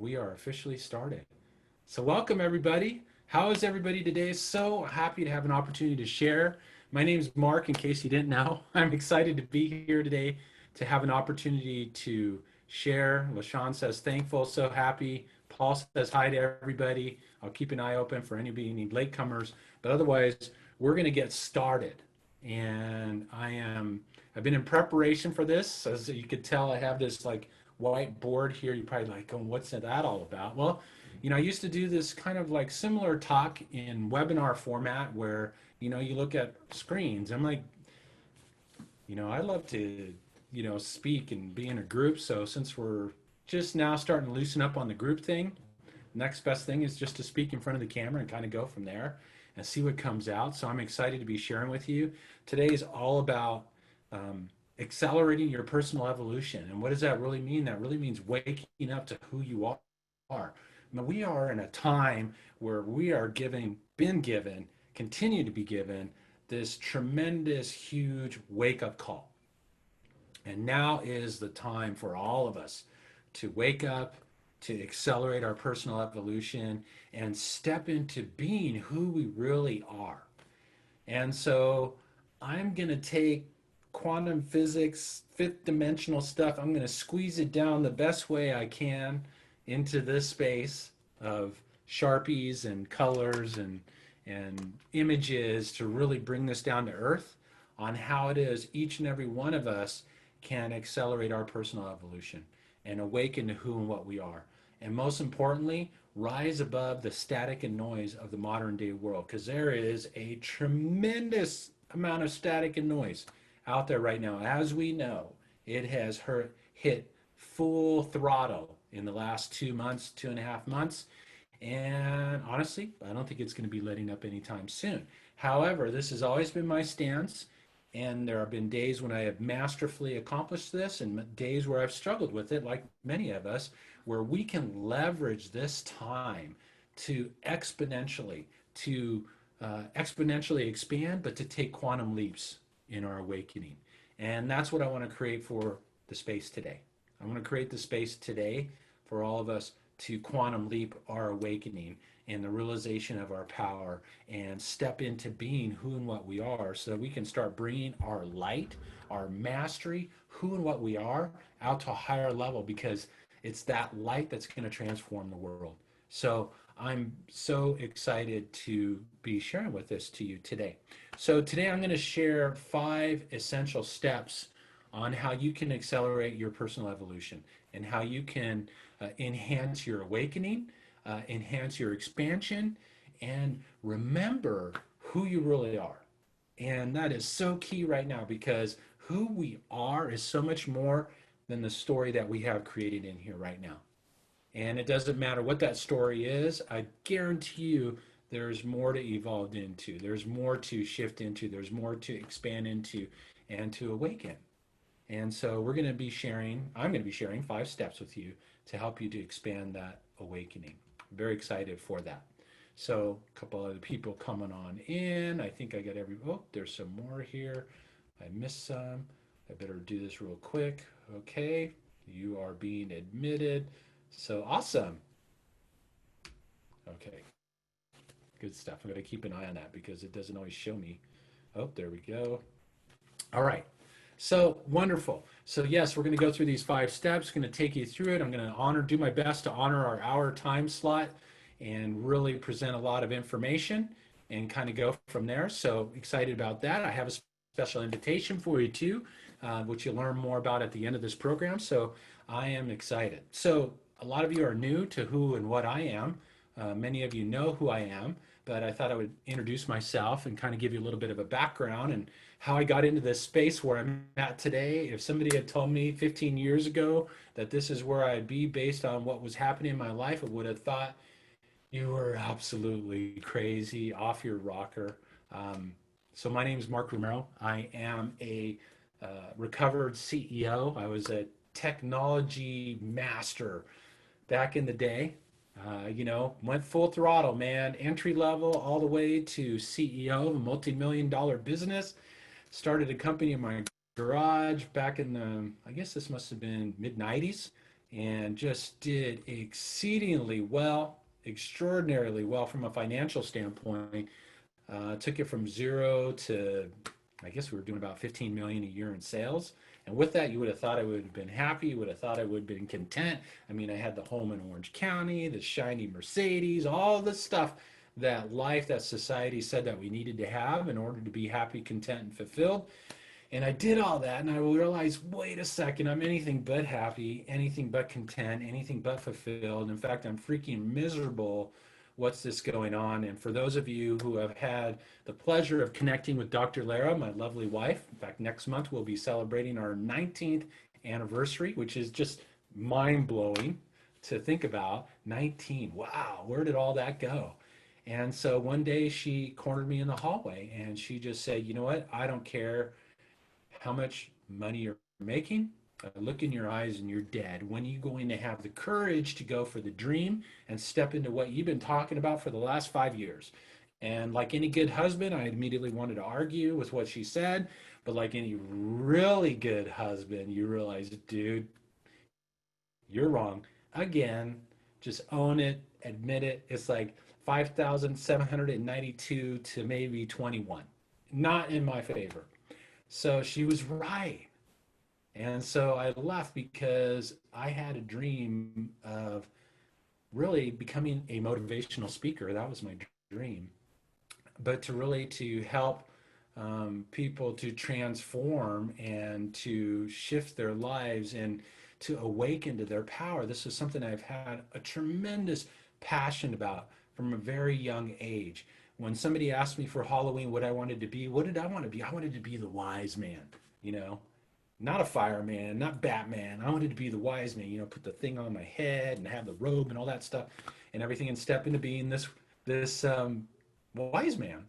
we are officially started. So, welcome everybody. How is everybody today? So happy to have an opportunity to share. My name is Mark, in case you didn't know. I'm excited to be here today to have an opportunity to share. LaShawn says thankful, so happy. Paul says hi to everybody. I'll keep an eye open for any latecomers. But otherwise, we're going to get started. And I've been in preparation for this. As you could tell, I have this like white board here. You're probably like, oh, what's that all about? Well, I used to do this kind of like similar talk in webinar format where, you look at screens. I'm like, I love to, speak and be in a group. So since we're just now starting to loosen up on the group thing, next best thing is just to speak in front of the camera and kind of go from there and see what comes out. So I'm excited to be sharing with you. Today is all about accelerating your personal evolution. And what does that really mean? That really means waking up to who you are. Now, we are in a time where we are been given, continue to be given this tremendous, huge wake up call. And now is the time for all of us to wake up, to accelerate our personal evolution, and step into being who we really are. And so I'm going to take quantum physics, fifth dimensional stuff, I'm going to squeeze it down the best way I can into this space of Sharpies and colors and images to really bring this down to earth on how it is each and every one of us can accelerate our personal evolution and awaken to who and what we are. And most importantly, rise above the static and noise of the modern day world, because there is a tremendous amount of static and noise out there right now. As we know, it has hit full throttle in the last 2 months, 2.5 months. And honestly, I don't think it's going to be letting up anytime soon. However, this has always been my stance. And there have been days when I have masterfully accomplished this and days where I've struggled with it, like many of us, where we can leverage this time to exponentially expand, but to take quantum leaps in our awakening. And that's what I want to create for the space today. I want to create the space today for all of us to quantum leap our awakening and the realization of our power and step into being who and what we are so that we can start bringing our light, our mastery, who and what we are out to a higher level, because it's that light that's going to transform the world. So I'm so excited to be sharing with this to you today. So today I'm going to share 5 essential steps on how you can accelerate your personal evolution and how you can enhance your awakening, enhance your expansion, and remember who you really are. And that is so key right now, because who we are is so much more than the story that we have created in here right now. And it doesn't matter what that story is, I guarantee you there's more to evolve into, there's more to shift into, there's more to expand into and to awaken. And so I'm going to be sharing 5 steps with you to help you to expand that awakening. I'm very excited for that. So a couple other people coming on in. I think I got there's some more here. I missed some. I better do this real quick. Okay, you are being admitted. So awesome. Okay, good stuff. I'm going to keep an eye on that because it doesn't always show me. Oh, there we go. All right. So wonderful. So yes, we're going to go through these 5 steps. Going to take you through it. I'm going to do my best to honor our hour time slot and really present a lot of information and kind of go from there. So excited about that. I have a special invitation for you too, which you'll learn more about at the end of this program. So I am excited. So a lot of you are new to who and what I am. Many of you know who I am, but I thought I would introduce myself and kind of give you a little bit of a background and how I got into this space where I'm at today. If somebody had told me 15 years ago that this is where I'd be based on what was happening in my life, I would have thought you were absolutely crazy, off your rocker. So my name is Mark Romero. I am a recovered CEO. I was a technology master back in the day. Went full throttle, man, entry level all the way to CEO of a multi-million-dollar business. Started a company in my garage back in I guess this must have been mid 90s. and just did exceedingly well, extraordinarily well from a financial standpoint. Took it from zero to, I guess we were doing about 15 million a year in sales. And with that, you would have thought I would have been happy. You would have thought I would have been content. I mean, I had the home in Orange County, the shiny Mercedes, all the stuff that life, that society said that we needed to have in order to be happy, content, and fulfilled. And I did all that, and I realized, wait a second, I'm anything but happy, anything but content, anything but fulfilled. In fact, I'm freaking miserable. What's this going on? And for those of you who have had the pleasure of connecting with Dr. Lara, my lovely wife, in fact, next month we'll be celebrating our 19th anniversary, which is just mind blowing to think about. 19, wow, where did all that go? And so one day she cornered me in the hallway and she just said, you know what? I don't care how much money you're making. I look in your eyes and you're dead. When are you going to have the courage to go for the dream and step into what you've been talking about for the last 5 years? And like any good husband, I immediately wanted to argue with what she said. But like any really good husband, you realize, dude, you're wrong. Again, just own it, admit it. It's like 5,792 to maybe 21. Not in my favor. So she was right. And so I left because I had a dream of really becoming a motivational speaker. That was my dream. But to really to help people to transform and to shift their lives and to awaken to their power. This is something I've had a tremendous passion about from a very young age. When somebody asked me for Halloween what I wanted to be, what did I want to be? I wanted to be the wise man, you know, not a fireman, not Batman. I wanted to be the wise man, you know, put the thing on my head and have the robe and all that stuff and everything and step into being this wise man.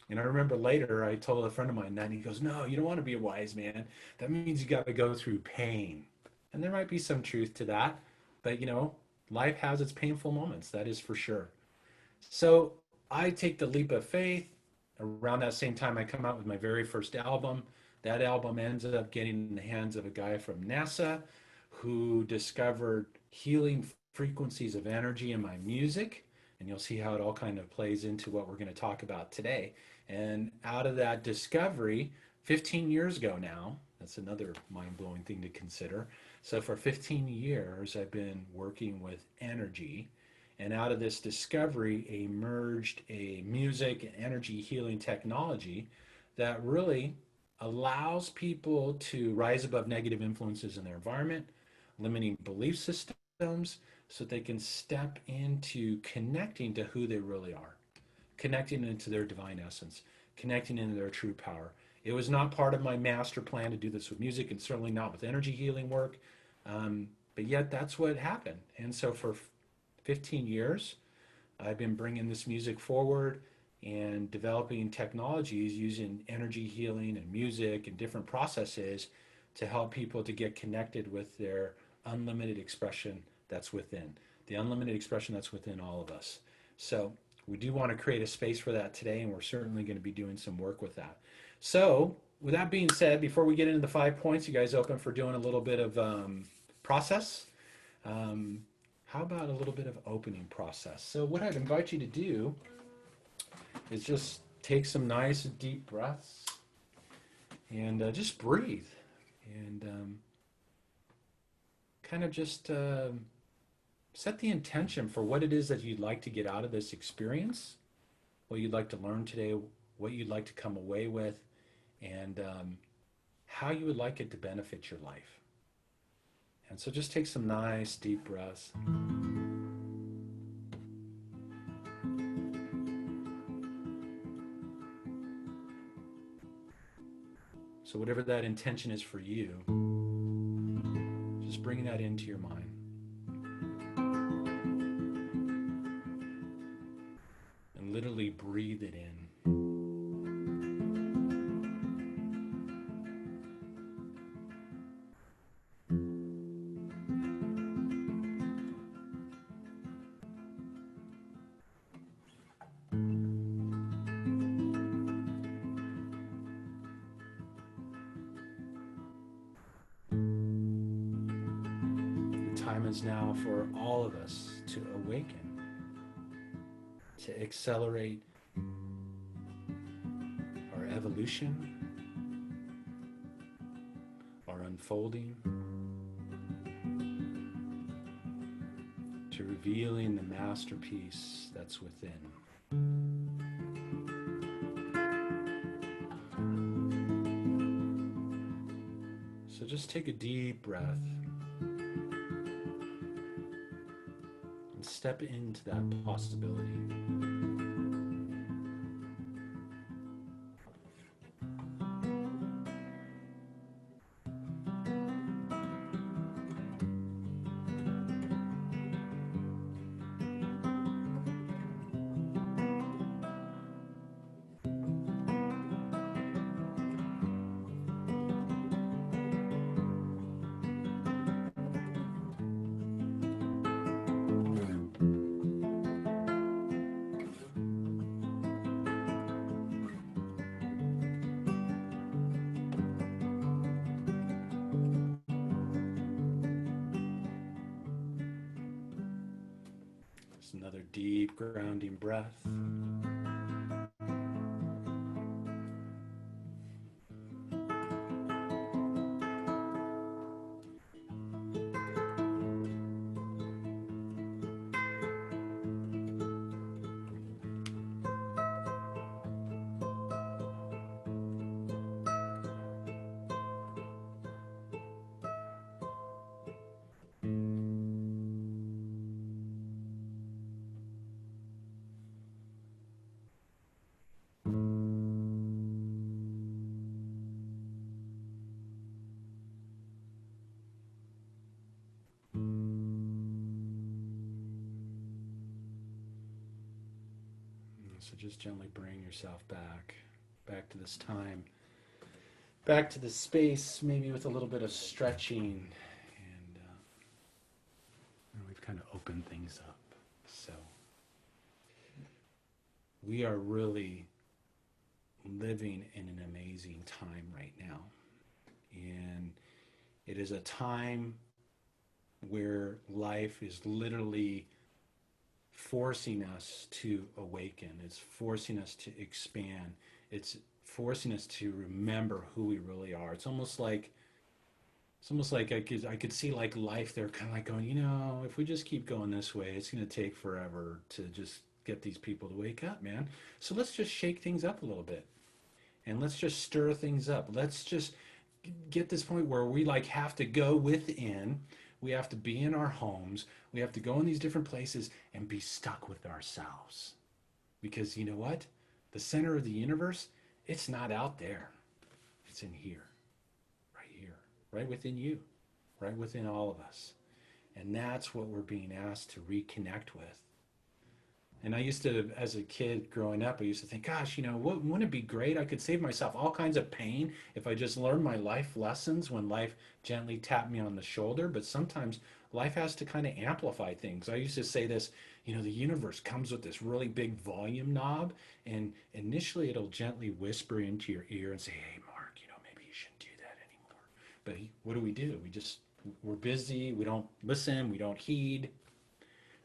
And I remember later I told a friend of mine that, and he goes, "No, you don't want to be a wise man. That means you got to go through pain." And there might be some truth to that, but you know, life has its painful moments, that is for sure. So I take the leap of faith. Around that same time, I come out with my very first album. That album ends up getting in the hands of a guy from NASA who discovered healing frequencies of energy in my music. And you'll see how it all kind of plays into what we're going to talk about today. And out of that discovery, 15 years ago now, that's another mind blowing thing to consider. So for 15 years, I've been working with energy. And out of this discovery emerged a music and energy healing technology that really allows people to rise above negative influences in their environment, limiting belief systems, so they can step into connecting to who they really are, connecting into their divine essence, connecting into their true power. It was not part of my master plan to do this with music and certainly not with energy healing work. But yet that's what happened. And so for 15 years, I've been bringing this music forward and developing technologies using energy healing and music and different processes to help people to get connected with their unlimited expression that's within, the unlimited expression that's within all of us. So we do want to create a space for that today, and we're certainly going to be doing some work with that. So with that being said, before we get into the 5 points, you guys open for doing a little bit of process? Um, how about a little bit of opening process? So what I'd invite you to do is just take some nice deep breaths and just breathe and kind of just set the intention for what it is that you'd like to get out of this experience, what you'd like to learn today, what you'd like to come away with, and how you would like it to benefit your life. And so just take some nice deep breaths. So whatever that intention is for you, just bring that into your mind. And literally breathe it in. time is now for all of us to awaken, to accelerate our evolution, our unfolding, to revealing the masterpiece that's within. So just take a deep breath and step into that possibility. Just another deep grounding breath. So just gently bring yourself back to this time, back to the space, maybe with a little bit of stretching, and we've kind of opened things up. So we are really living in an amazing time right now, and it is a time where life is literally forcing us to awaken. It's forcing us to expand. It's forcing us to remember who we really are. It's almost like I could see like life there kind of like going, if we just keep going this way, it's going to take forever to just get these people to wake up, man. So let's just shake things up a little bit, and let's just stir things up. Let's just get this point where we like have to go within. We have to be in our homes. We have to go in these different places and be stuck with ourselves. Because you know what? The center of the universe, it's not out there. It's in here, right within you, right within all of us. And that's what we're being asked to reconnect with. And I used to, as a kid growing up, I used to think, gosh, wouldn't it be great? I could save myself all kinds of pain if I just learned my life lessons when life gently tapped me on the shoulder. But sometimes life has to kind of amplify things. I used to say this, the universe comes with this really big volume knob, and initially it'll gently whisper into your ear and say, hey, Mark, maybe you shouldn't do that anymore. But what do? We're busy. We don't listen. We don't heed.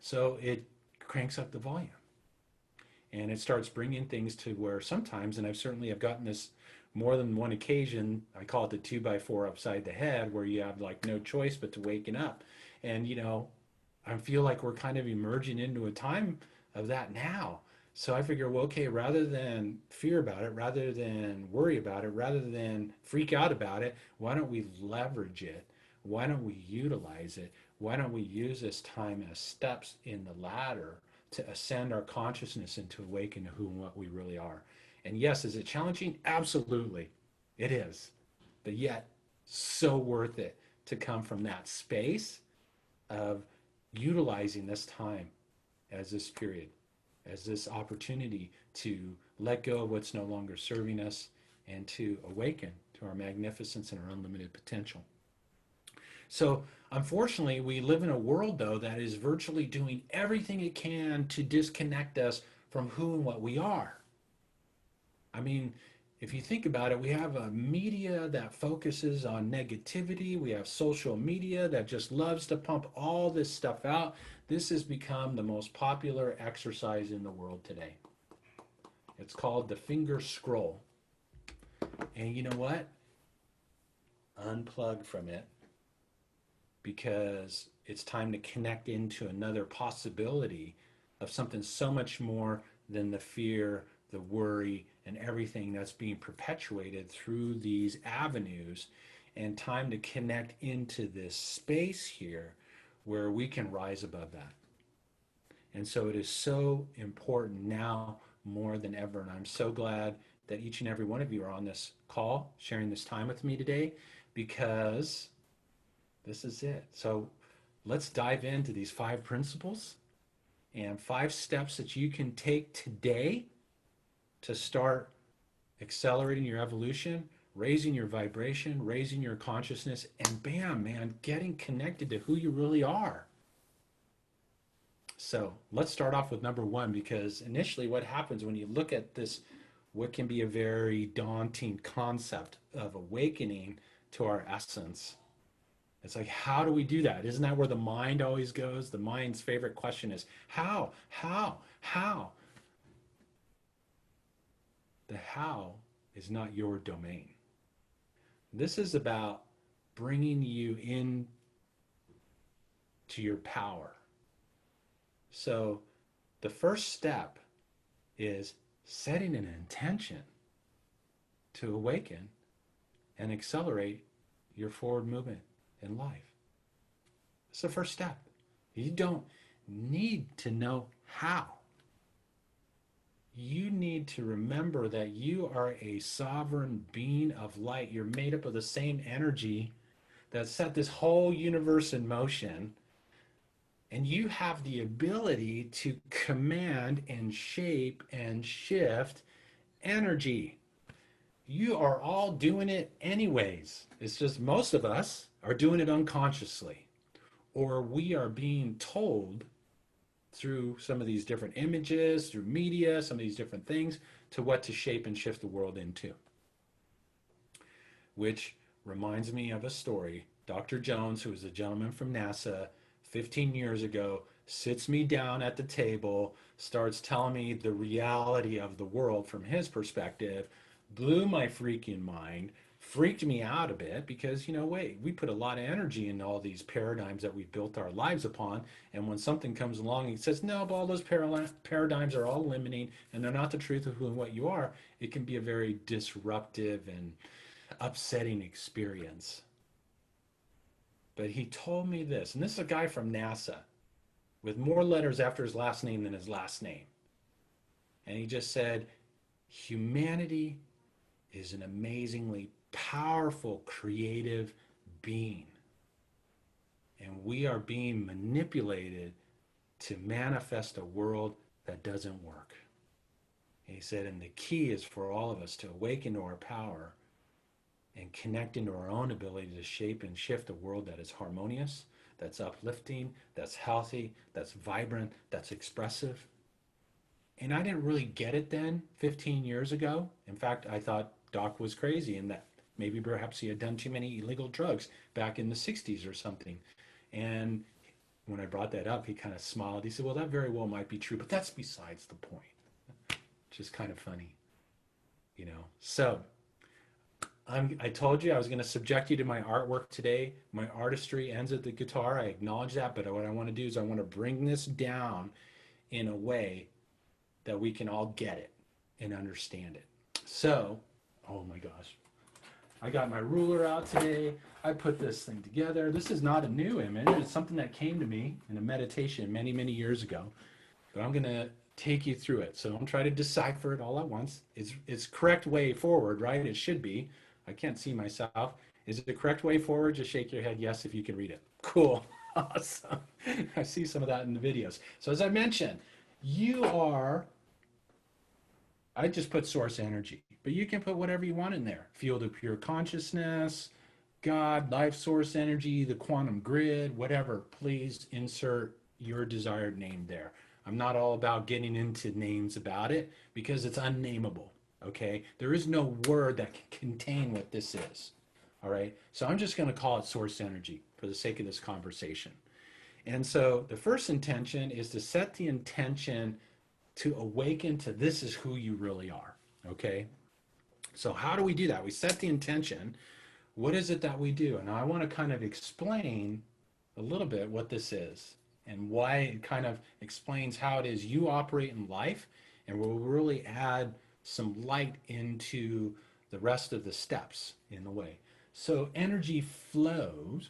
So it cranks up the volume, and it starts bringing things to where sometimes, and I've gotten this more than one occasion, I call it the 2x4 upside the head, where you have like no choice but to waken up. And I feel like we're kind of emerging into a time of that now. So I figure, well, okay, rather than fear about it, rather than worry about it, rather than freak out about it, why don't we leverage it? Why don't we utilize it? Why don't we use this time as steps in the ladder to ascend our consciousness and to awaken to who and what we really are? And yes, is it challenging? Absolutely, it is. But yet, so worth it to come from that space of utilizing this time as this period, as this opportunity to let go of what's no longer serving us and to awaken to our magnificence and our unlimited potential. So unfortunately, we live in a world, though, that is virtually doing everything it can to disconnect us from who and what we are. I mean, if you think about it, we have a media that focuses on negativity. We have social media that just loves to pump all this stuff out. This has become the most popular exercise in the world today. It's called the finger scroll. And you know what? Unplug from it because it's time to connect into another possibility of something so much more than the fear, the worry, and everything that's being perpetuated through these avenues, and time to connect into this space here where we can rise above that. And so it is so important now more than ever. And I'm so glad that each and every one of you are on this call, sharing this time with me today, because this is it. So let's dive into these 5 principles and 5 steps that you can take today to start accelerating your evolution, raising your vibration, raising your consciousness, and bam, man, getting connected to who you really are. So let's start off with number 1, because initially what happens when you look at this, what can be a very daunting concept of awakening to our essence. It's like, how do we do that? Isn't that where the mind always goes? The mind's favorite question is how, how? The how is not your domain. This is about bringing you in to your power. So the first step is setting an intention to awaken and accelerate your forward movement in life. It's the first step. You don't need to know how. You need to remember that you are a sovereign being of light. You're made up of the same energy that set this whole universe in motion. And you have the ability to command and shape and shift energy. You are all doing it anyways. It's just most of us are doing it unconsciously, or we are being told through some of these different images, through media, some of these different things, to what to shape and shift the world into. Which reminds me of a story. Dr. Jones, who was a gentleman from NASA 15 years ago, sits me down at the table, starts telling me the reality of the world from his perspective, blew my freaking mind, freaked me out a bit because, wait, we put a lot of energy into all these paradigms that we built our lives upon. And when something comes along and says, no, but all those paradigms are all limiting and they're not the truth of who and what you are, it can be a very disruptive and upsetting experience. But he told me this, and this is a guy from NASA with more letters after his last name than his last name. And he just said, humanity is an amazingly powerful, creative being. And we are being manipulated to manifest a world that doesn't work. And he said, and the key is for all of us to awaken to our power and connect into our own ability to shape and shift a world that is harmonious, that's uplifting, that's healthy, that's vibrant, that's expressive. And I didn't really get it then, 15 years ago. In fact, I thought Doc was crazy and that maybe perhaps he had done too many illegal drugs back in the 60s or something. And when I brought that up, he kind of smiled. He said, well, that very well might be true, but that's besides the point. Which is kind of funny, So I told you I was going to subject you to my artwork today. My artistry ends at the guitar. I acknowledge that, but what I want to do is I want to bring this down in a way that we can all get it and understand it. So, oh my gosh. I got my ruler out today. I put this thing together. This is not a new image. It's something that came to me in a meditation many, many years ago. But I'm going to take you through it. So don't try to decipher it all at once. It's correct way forward, right? It should be. I can't see myself. Is it the correct way forward? Just shake your head yes if you can read it. Cool. Awesome. I see some of that in the videos. So as I mentioned, I just put source energy, but you can put whatever you want in there. Field of pure consciousness, God, life source energy, the quantum grid, whatever. Please insert your desired name there. I'm not all about getting into names about it because it's unnameable. Okay, there is no word that can contain what this is. All right, so I'm just going to call it source energy for the sake of this conversation. And so the first intention is to set the intention to awaken to this is who you really are. Okay, so how do we do that? We set the intention. What is it that we do? And I want to kind of explain a little bit what this is and why it kind of explains how it is you operate in life. And we'll really add some light into the rest of the steps in the way. So energy flows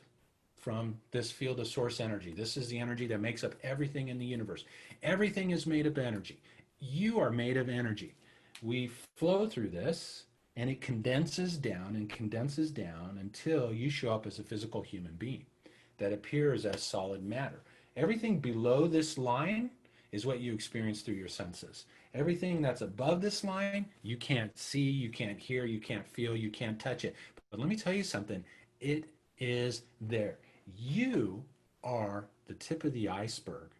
from this field of source energy. This is the energy that makes up everything in the universe. Everything is made of energy. You are made of energy. We flow through this and it condenses down until you show up as a physical human being that appears as solid matter. Everything below this line is what you experience through your senses. Everything that's above this line, you can't see, you can't hear, you can't feel, you can't touch it. But let me tell you something, it is there. You are the tip of the iceberg.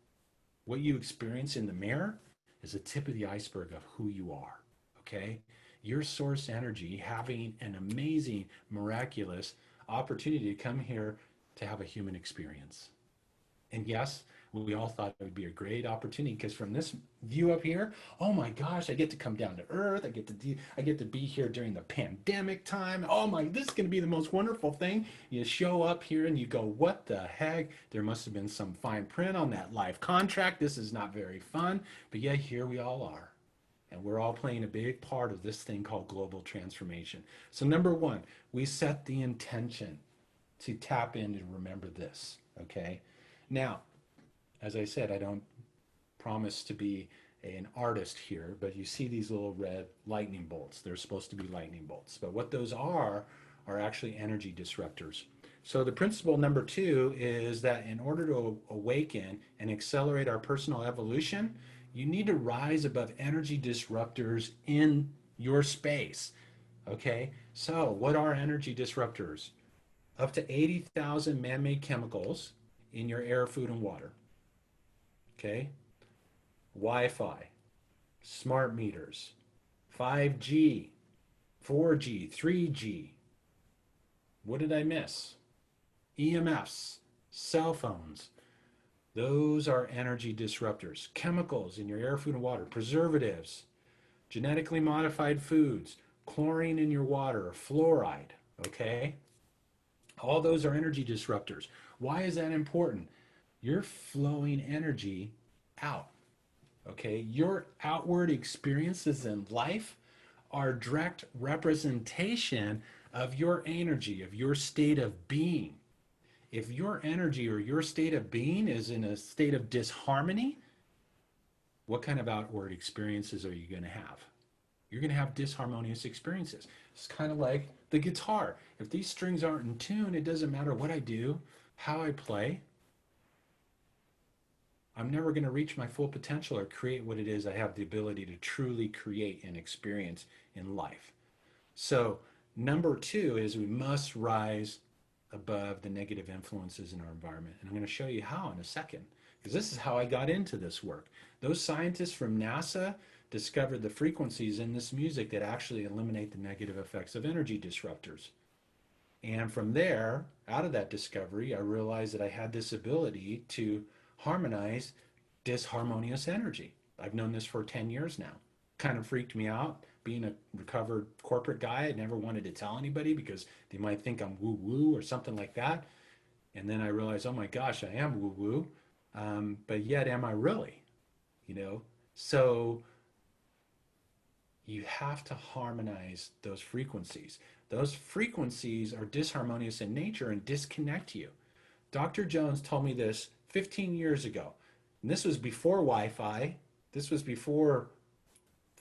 What you experience in the mirror is the tip of the iceberg of who you are. Okay? Your source energy having an amazing, miraculous opportunity to come here to have a human experience. And yes, we all thought it would be a great opportunity because from this view up here, oh my gosh, I get to come down to earth. I get to be here during the pandemic time. Oh my, this is going to be the most wonderful thing. You show up here and you go, what the heck? There must have been some fine print on that life contract. This is not very fun. But yeah, here we all are. And we're all playing a big part of this thing called global transformation. So number one, we set the intention to tap in and remember this. Okay. Now, as I said, I don't promise to be an artist here, but you see these little red lightning bolts. They're supposed to be lightning bolts. But what those are actually energy disruptors. So the principle number two is that in order to awaken and accelerate our personal evolution, you need to rise above energy disruptors in your space. Okay, so what are energy disruptors? Up to 80,000 man made chemicals in your air, food, and water. Okay, Wi Fi, smart meters, 5G, 4G, 3G. What did I miss? EMFs, cell phones. Those are energy disruptors. Chemicals in your air, food, and water, preservatives, genetically modified foods, chlorine in your water, fluoride. Okay? All those are energy disruptors. Why is that important? You're flowing energy out. Okay? Your outward experiences in life are direct representation of your energy, of your state of being. If your energy or your state of being is in a state of disharmony, what kind of outward experiences are you going to have? You're going to have disharmonious experiences. It's kind of like the guitar. If these strings aren't in tune, it doesn't matter what I do, how I play. I'm never going to reach my full potential or create what it is I have the ability to truly create and experience in life. So, number two is we must rise above the negative influences in our environment. And I'm going to show you how in a second, because this is how I got into this work. Those scientists from NASA discovered the frequencies in this music that actually eliminate the negative effects of energy disruptors. And from there, out of that discovery, I realized that I had this ability to harmonize disharmonious energy. I've known this for 10 years now. Kind of freaked me out. Being a recovered corporate guy, I never wanted to tell anybody because they might think I'm woo woo or something like that. And then I realized, oh my gosh, I am woo woo. But yet, am I really? You know? So you have to harmonize those frequencies. Those frequencies are disharmonious in nature and disconnect you. Dr. Jones told me this 15 years ago. And this was before Wi Fi. This was before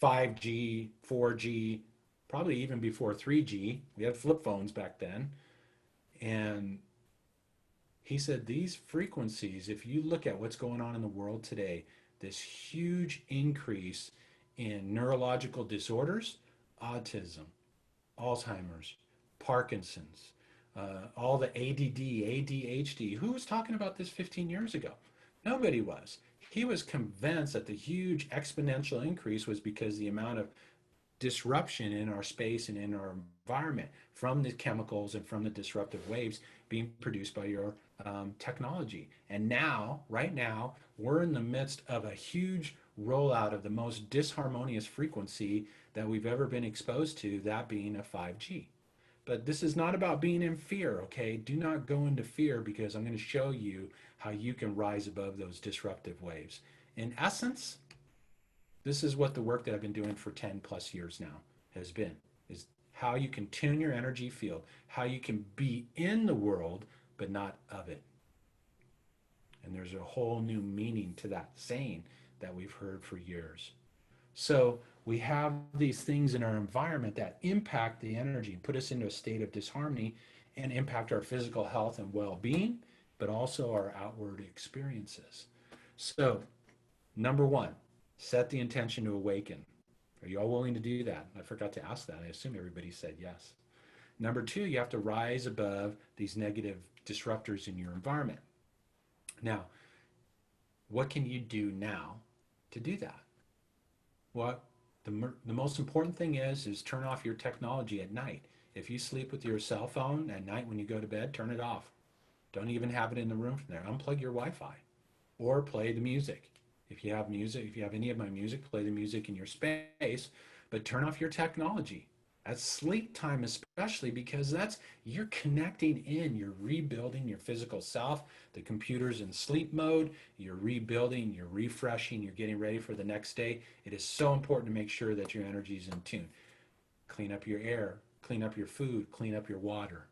5G, 4G, probably even before 3G. We had flip phones back then. And he said these frequencies, if you look at what's going on in the world today, this huge increase in neurological disorders, autism, Alzheimer's, Parkinson's, all the ADD, ADHD. Who was talking about this 15 years ago? Nobody was. He was convinced that the huge exponential increase was because the amount of disruption in our space and in our environment from the chemicals and from the disruptive waves being produced by your technology. And now, right now, we're in the midst of a huge rollout of the most disharmonious frequency that we've ever been exposed to, that being a 5G. But this is not about being in fear, okay? Do not go into fear, because I'm going to show you how you can rise above those disruptive waves. In essence, this is what the work that I've been doing for 10 plus years now has been, is how you can tune your energy field, how you can be in the world, but not of it. And there's a whole new meaning to that saying that we've heard for years. So we have these things in our environment that impact the energy and put us into a state of disharmony and impact our physical health and well-being, but also our outward experiences. So, number one, set the intention to awaken. Are you all willing to do that? I forgot to ask that. I assume everybody said yes. Number two, you have to rise above these negative disruptors in your environment. Now, what can you do now to do that? Well, the most important thing is turn off your technology at night. If you sleep with your cell phone at night when you go to bed, turn it off. Don't even have it in the room from there. Unplug your Wi-Fi or play the music. If you have music, if you have any of my music, play the music in your space, but turn off your technology. At sleep time especially, because that's, you're connecting in, you're rebuilding your physical self. The computer's in sleep mode, you're rebuilding, you're refreshing, you're getting ready for the next day. It is so important to make sure that your energy is in tune. Clean up your air, clean up your food, clean up your water.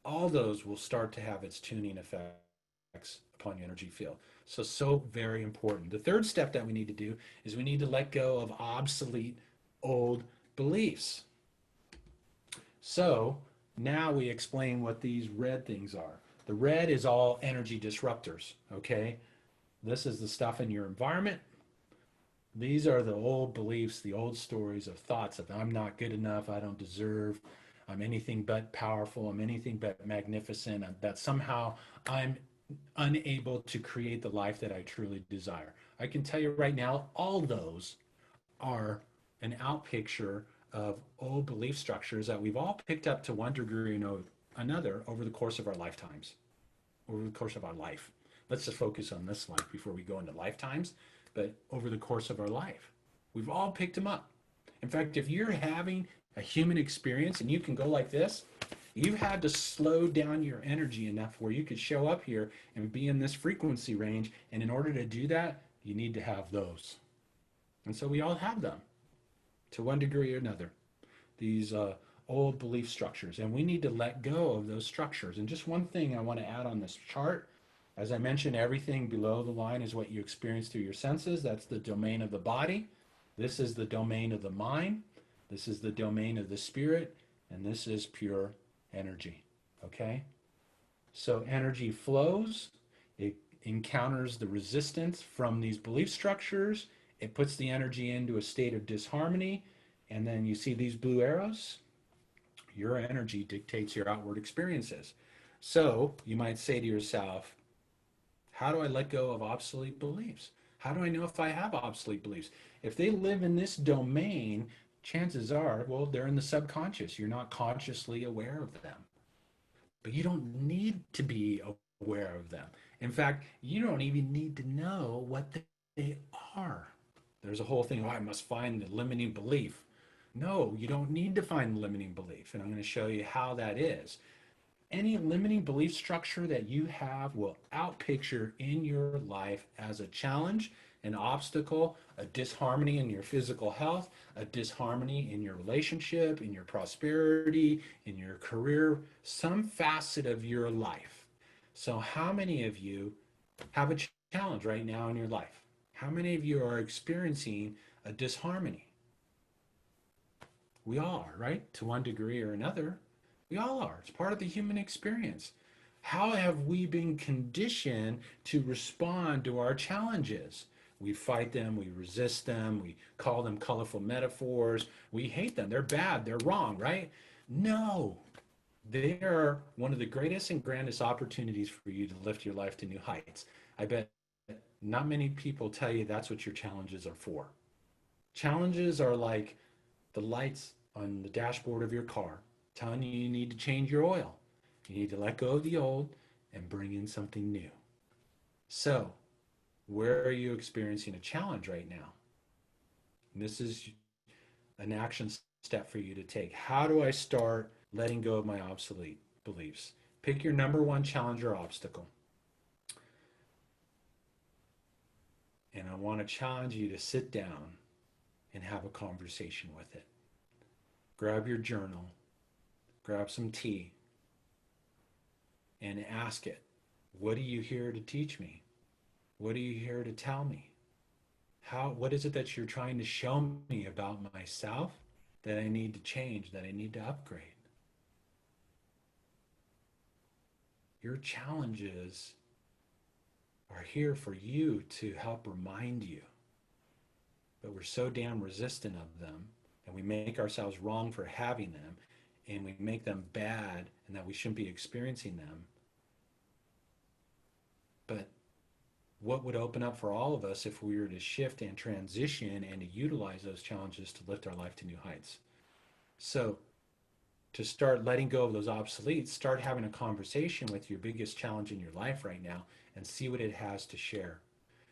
All those will start to have its tuning effects upon your energy field. So very important. The third step that we need to do is we need to let go of obsolete old beliefs. So now we explain what these red things are. The red is all energy disruptors, okay? This is the stuff in your environment. These are the old beliefs, the old stories of thoughts of I'm not good enough, I don't deserve, I'm anything but powerful, I'm anything but magnificent, that somehow I'm unable to create the life that I truly desire. I can tell you right now, all those are an outpicture of old belief structures that we've all picked up to one degree or another over the course of our lifetimes, over the course of our life. Let's just focus on this life before we go into lifetimes, but over the course of our life, we've all picked them up. In fact, if you're having a human experience and you can go like this, you've had to slow down your energy enough where you could show up here and be in this frequency range. And in order to do that, you need to have those. And so we all have them to one degree or another, these old belief structures. And we need to let go of those structures. And just one thing I want to add on this chart, as I mentioned, everything below the line is what you experience through your senses. That's the domain of the body. This is the domain of the mind. This is the domain of the spirit. And this is pure energy, okay? So energy flows, it encounters the resistance from these belief structures, it puts the energy into a state of disharmony, and then you see these blue arrows, your energy dictates your outward experiences. So you might say to yourself, how do I let go of obsolete beliefs? How do I know if I have obsolete beliefs? If they live in this domain, chances are, well, they're in the subconscious. You're not consciously aware of them. But you don't need to be aware of them. In fact, you don't even need to know what they are. There's a whole thing, oh, I must find the limiting belief. No, you don't need to find the limiting belief. And I'm going to show you how that is. Any limiting belief structure that you have will outpicture in your life as a challenge, an obstacle, a disharmony in your physical health, a disharmony in your relationship, in your prosperity, in your career, some facet of your life. So how many of you have a challenge right now in your life? How many of you are experiencing a disharmony? We all are, right? To one degree or another. We all are. It's part of the human experience. How have we been conditioned to respond to our challenges? We fight them, we resist them, we call them colorful metaphors, we hate them, they're bad, they're wrong, right? No, they are one of the greatest and grandest opportunities for you to lift your life to new heights. I bet not many people tell you that's what your challenges are for. Challenges are like the lights on the dashboard of your car telling you need to change your oil. You need to let go of the old and bring in something new. So, where are you experiencing a challenge right now? And this is an action step for you to take. How do I start letting go of my obsolete beliefs? Pick your number one challenge or obstacle. And I want to challenge you to sit down and have a conversation with it. Grab your journal, grab some tea, and ask it, what are you here to teach me? What are you here to tell me? What is it that you're trying to show me about myself that I need to change, that I need to upgrade? Your challenges are here for you to help remind you. But we're so damn resistant of them, and we make ourselves wrong for having them, and we make them bad and that we shouldn't be experiencing them. But what would open up for all of us if we were to shift and transition and to utilize those challenges to lift our life to new heights? So to start letting go of those obsoletes, start having a conversation with your biggest challenge in your life right now and see what it has to share.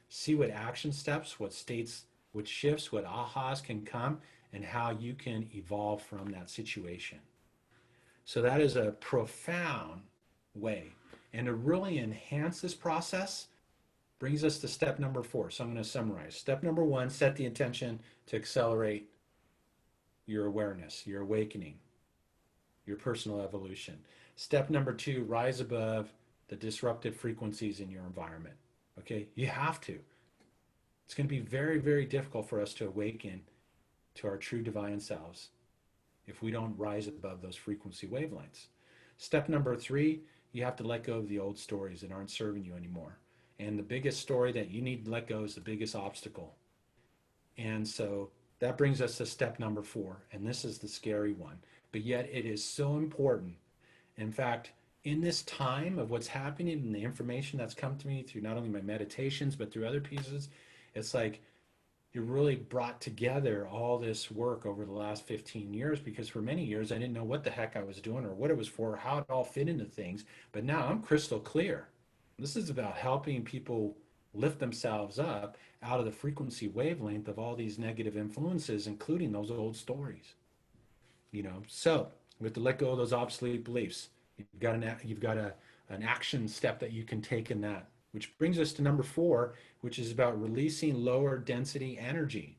See what action steps, what states, what shifts, what ahas can come, and how you can evolve from that situation. So that is a profound way. And to really enhance this process brings us to step number 4. So I'm going to summarize. Step number 1, set the intention to accelerate your awareness, your awakening, your personal evolution. Step number 2, rise above the disruptive frequencies in your environment. Okay, you have to. It's going to be very, very difficult for us to awaken to our true divine selves if we don't rise above those frequency wavelengths. Step number 3, you have to let go of the old stories that aren't serving you anymore. And the biggest story that you need to let go is the biggest obstacle. And so that brings us to step number 4. And this is the scary one. But yet it is so important. In fact, in this time of what's happening and the information that's come to me through not only my meditations, but through other pieces, it's like it really brought together all this work over the last 15 years, because for many years I didn't know what the heck I was doing or what it was for, how it all fit into things. But now I'm crystal clear. This is about helping people lift themselves up out of the frequency wavelength of all these negative influences, including those old stories. So we have to let go of those obsolete beliefs. You've got an action step that you can take in that, which brings us to number 4, which is about releasing lower density energy.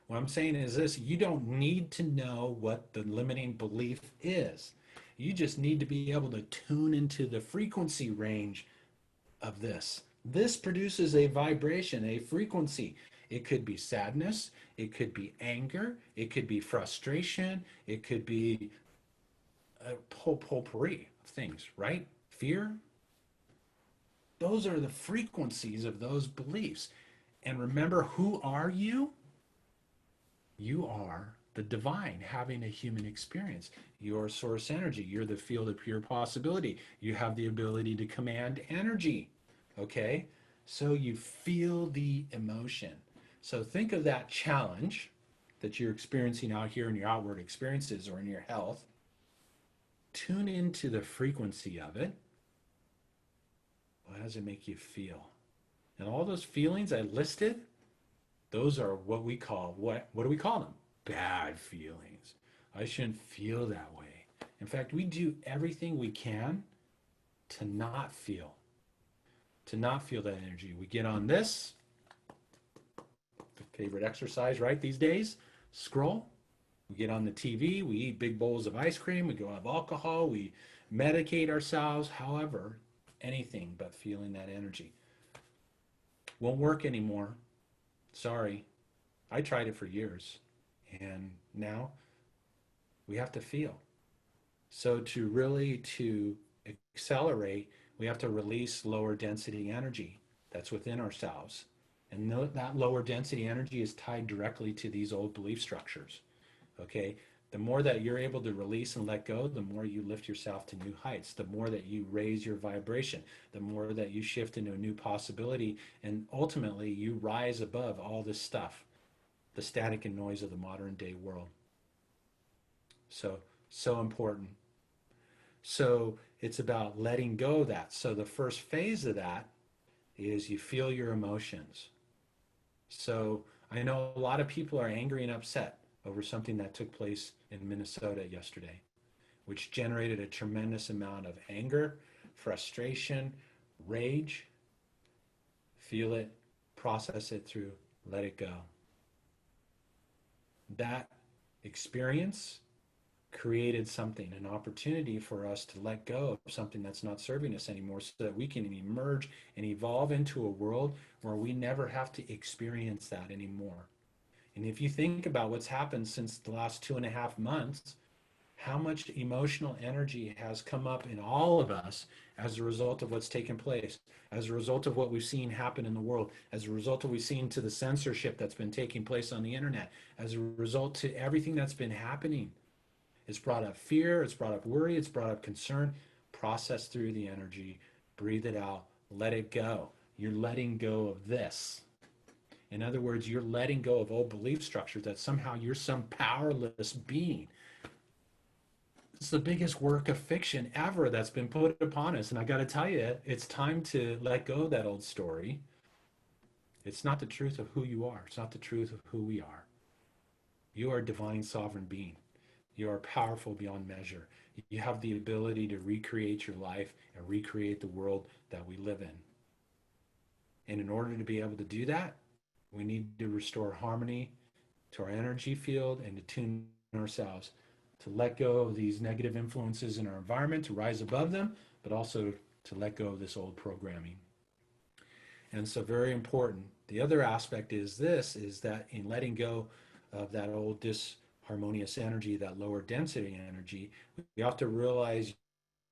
What I'm saying is this: you don't need to know what the limiting belief is. You just need to be able to tune into the frequency range of this. This produces a vibration, a frequency. It could be sadness, it could be anger, it could be frustration, it could be a whole potpourri of things, right? Fear. Those are the frequencies of those beliefs. And remember, who are you? You are the divine having a human experience. You're source energy. You're the field of pure possibility. You have the ability to command energy. Okay? So you feel the emotion. So think of that challenge that you're experiencing out here in your outward experiences or in your health. Tune into the frequency of it. How does it make you feel? And all those feelings I listed, those are what do we call them? Bad feelings. I shouldn't feel that way. In fact, we do everything we can to not feel that energy. We get on this, the favorite exercise, right, these days, scroll. We get on the TV, we eat big bowls of ice cream, we go have alcohol, we medicate ourselves, however, anything but feeling that energy. Won't work anymore. Sorry. I tried it for years. And now we have to feel. So to accelerate, we have to release lower density energy that's within ourselves. And that lower density energy is tied directly to these old belief structures. Okay? The more that you're able to release and let go, the more you lift yourself to new heights, the more that you raise your vibration, the more that you shift into a new possibility, and ultimately you rise above all this stuff the static and noise of the modern day world. So, so important. So it's about letting go of that. So the first phase of that is you feel your emotions. So I know a lot of people are angry and upset over something that took place in Minnesota yesterday, which generated a tremendous amount of anger, frustration, rage. Feel it, process it through, let it go. That experience created something, an opportunity for us to let go of something that's not serving us anymore so that we can emerge and evolve into a world where we never have to experience that anymore. And if you think about what's happened since the last 2.5 months, how much emotional energy has come up in all of us as a result of what's taken place, as a result of what we've seen happen in the world, as a result of what we've seen to the censorship that's been taking place on the internet, as a result to everything that's been happening. It's brought up fear, it's brought up worry, it's brought up concern. Process through the energy, breathe it out, let it go. You're letting go of this. In other words, you're letting go of old belief structures that somehow you're some powerless being. It's the biggest work of fiction ever that's been put upon us. And I got to tell you, it's time to let go of that old story. It's not the truth of who you are, it's not the truth of who we are. You are a divine sovereign being. You are powerful beyond measure. You have the ability to recreate your life and recreate the world that we live in. And in order to be able to do that, we need to restore harmony to our energy field and to tune ourselves to let go of these negative influences in our environment, to rise above them, but also to let go of this old programming. And so very important. The other aspect is this, is that in letting go of that old disharmonious energy, that lower density energy, we have to realize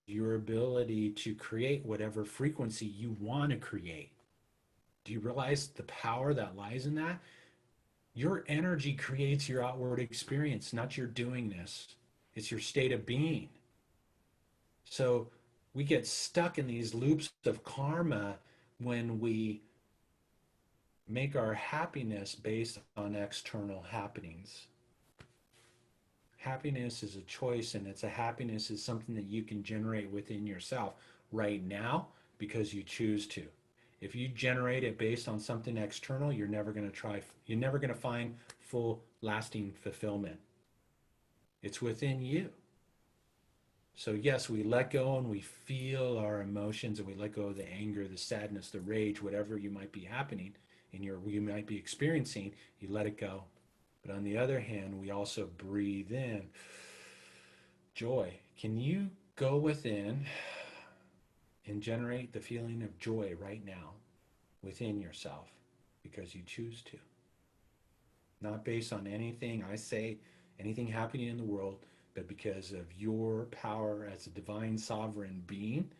your ability to create whatever frequency you want to create. Do you realize the power that lies in that? Your energy creates your outward experience, not your doingness. It's your state of being. So we get stuck in these loops of karma when we make our happiness based on external happenings. Happiness is a choice, and it's a happiness is something that you can generate within yourself right now because you choose to. If you generate it based on something external, you're never going to find full lasting fulfillment. It's within you. So yes, we let go and we feel our emotions, and we let go of the anger, the sadness, the rage, whatever you might be happening you might be experiencing, you let it go. But on the other hand, we also breathe in joy. Can you go within and generate the feeling of joy right now within yourself because you choose to? Not based on anything I say, anything happening in the world, but because of your power as a divine sovereign being,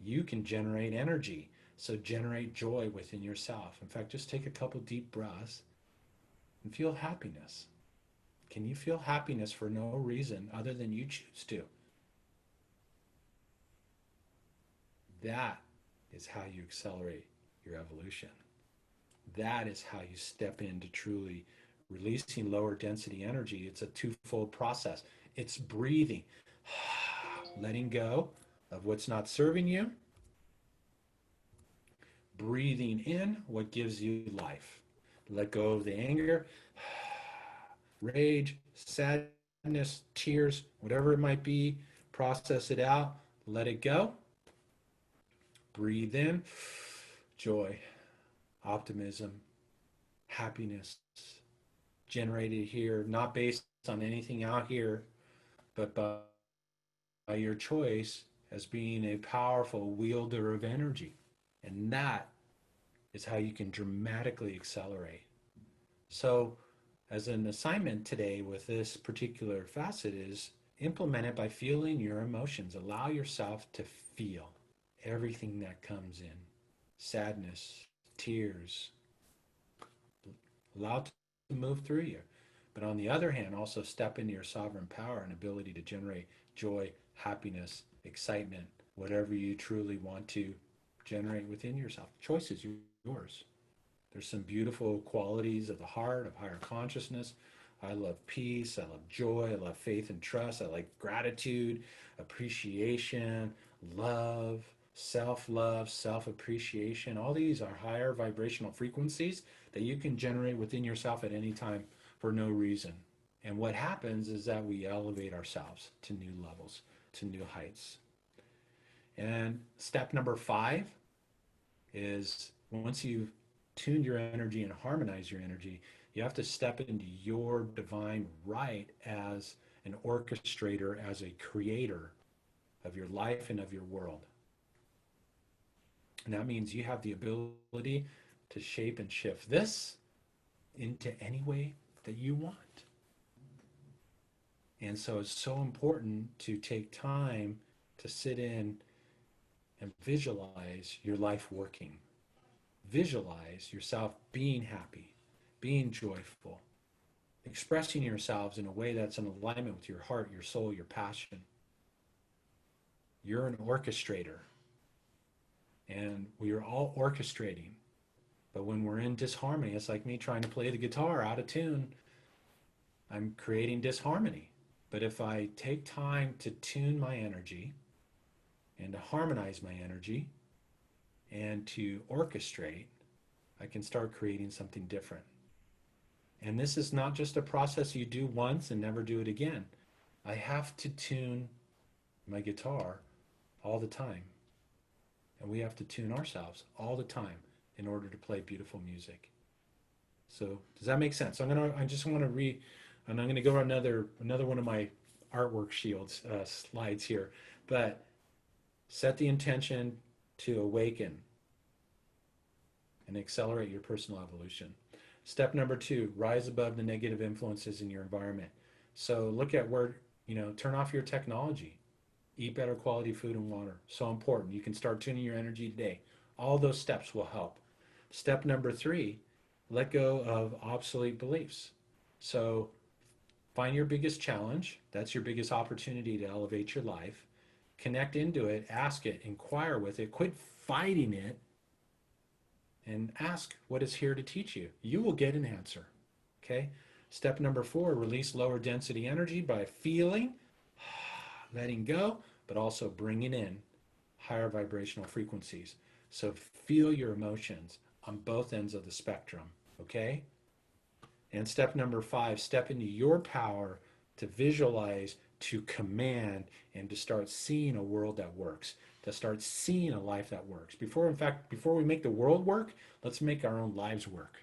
you can generate energy. So generate joy within yourself. In fact, just take a couple deep breaths and feel happiness. Can you feel happiness for no reason other than you choose to? That is how you accelerate your evolution. That is how you step into truly releasing lower density energy. It's a twofold process. It's breathing, letting go of what's not serving you, breathing in what gives you life. Let go of the anger, rage, sadness, tears, whatever it might be. Process it out, let it go. Breathe in joy, optimism, happiness generated here, not based on anything out here, but by your choice as being a powerful wielder of energy. And that is how you can dramatically accelerate. So, as an assignment today with this particular facet is implement it by feeling your emotions. Allow yourself to feel everything that comes in. Sadness, tears. Allow it to move through you. But on the other hand, also step into your sovereign power and ability to generate joy, happiness, excitement, whatever you truly want to generate within yourself. Choice is yours. There's some beautiful qualities of the heart, of higher consciousness. I love peace. I love joy. I love faith and trust. I like gratitude, appreciation, love, self-love, self-appreciation. All these are higher vibrational frequencies that you can generate within yourself at any time for no reason. And what happens is that we elevate ourselves to new levels, to new heights. And step number 5 is once you've tuned your energy and harmonized your energy, you have to step into your divine right as an orchestrator, as a creator of your life and of your world. And that means you have the ability to shape and shift this into any way that you want. And so it's so important to take time to sit in and visualize your life working. Visualize yourself being happy, being joyful, expressing yourselves in a way that's in alignment with your heart, your soul, your passion. You're an orchestrator, and we are all orchestrating. But when we're in disharmony, it's like me trying to play the guitar out of tune. I'm creating disharmony. But if I take time to tune my energy and to harmonize my energy and to orchestrate, I can start creating something different. And this is not just a process you do once and never do it again. I have to tune my guitar all the time. And we have to tune ourselves all the time in order to play beautiful music. So does that make sense? I just want to and I'm gonna go another one of my artwork slides here. But set the intention to awaken and accelerate your personal evolution. Step number 2, rise above the negative influences in your environment. So look at where, turn off your technology. Eat better quality food and water. So important. You can start tuning your energy today. All those steps will help. Step number 3, let go of obsolete beliefs. So find your biggest challenge. That's your biggest opportunity to elevate your life. Connect into it, ask it, inquire with it, quit fighting it, and ask what is here to teach you. You will get an answer. Okay? Step number 4, release lower density energy by feeling, letting go, but also bringing in higher vibrational frequencies. So feel your emotions on both ends of the spectrum. Okay? And step number 5, step into your power to visualize, to command, and to start seeing a world that works, to start seeing a life that works. Before we make the world work, let's make our own lives work.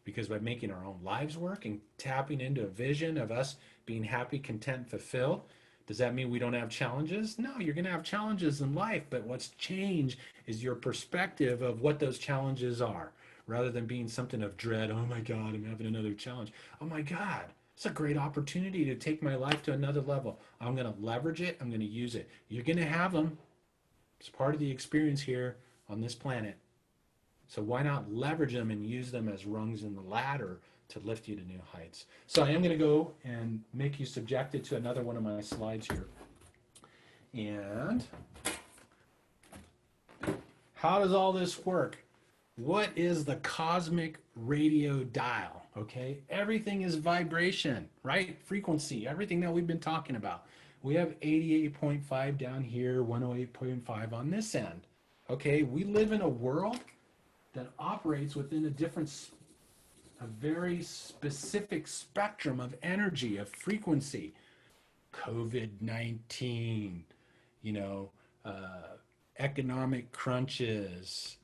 Because by making our own lives work and tapping into a vision of us being happy, content, fulfilled, does that mean we don't have challenges? No, you're going to have challenges in life, but what's changed is your perspective of what those challenges are. Rather than being something of dread, oh my God, I'm having another challenge. Oh my God, it's a great opportunity to take my life to another level. I'm going to leverage it. I'm going to use it. You're going to have them. It's part of the experience here on this planet. So why not leverage them and use them as rungs in the ladder to lift you to new heights? So I am going to go and make you subjected to another one of my slides here. And how does all this work? What is the cosmic radio dial? Okay, everything is vibration, right? Frequency, everything that we've been talking about. We have 88.5 down here, 108.5 on this end. Okay, we live in a world that operates within a very specific spectrum of energy, of frequency. COVID-19, economic crunches,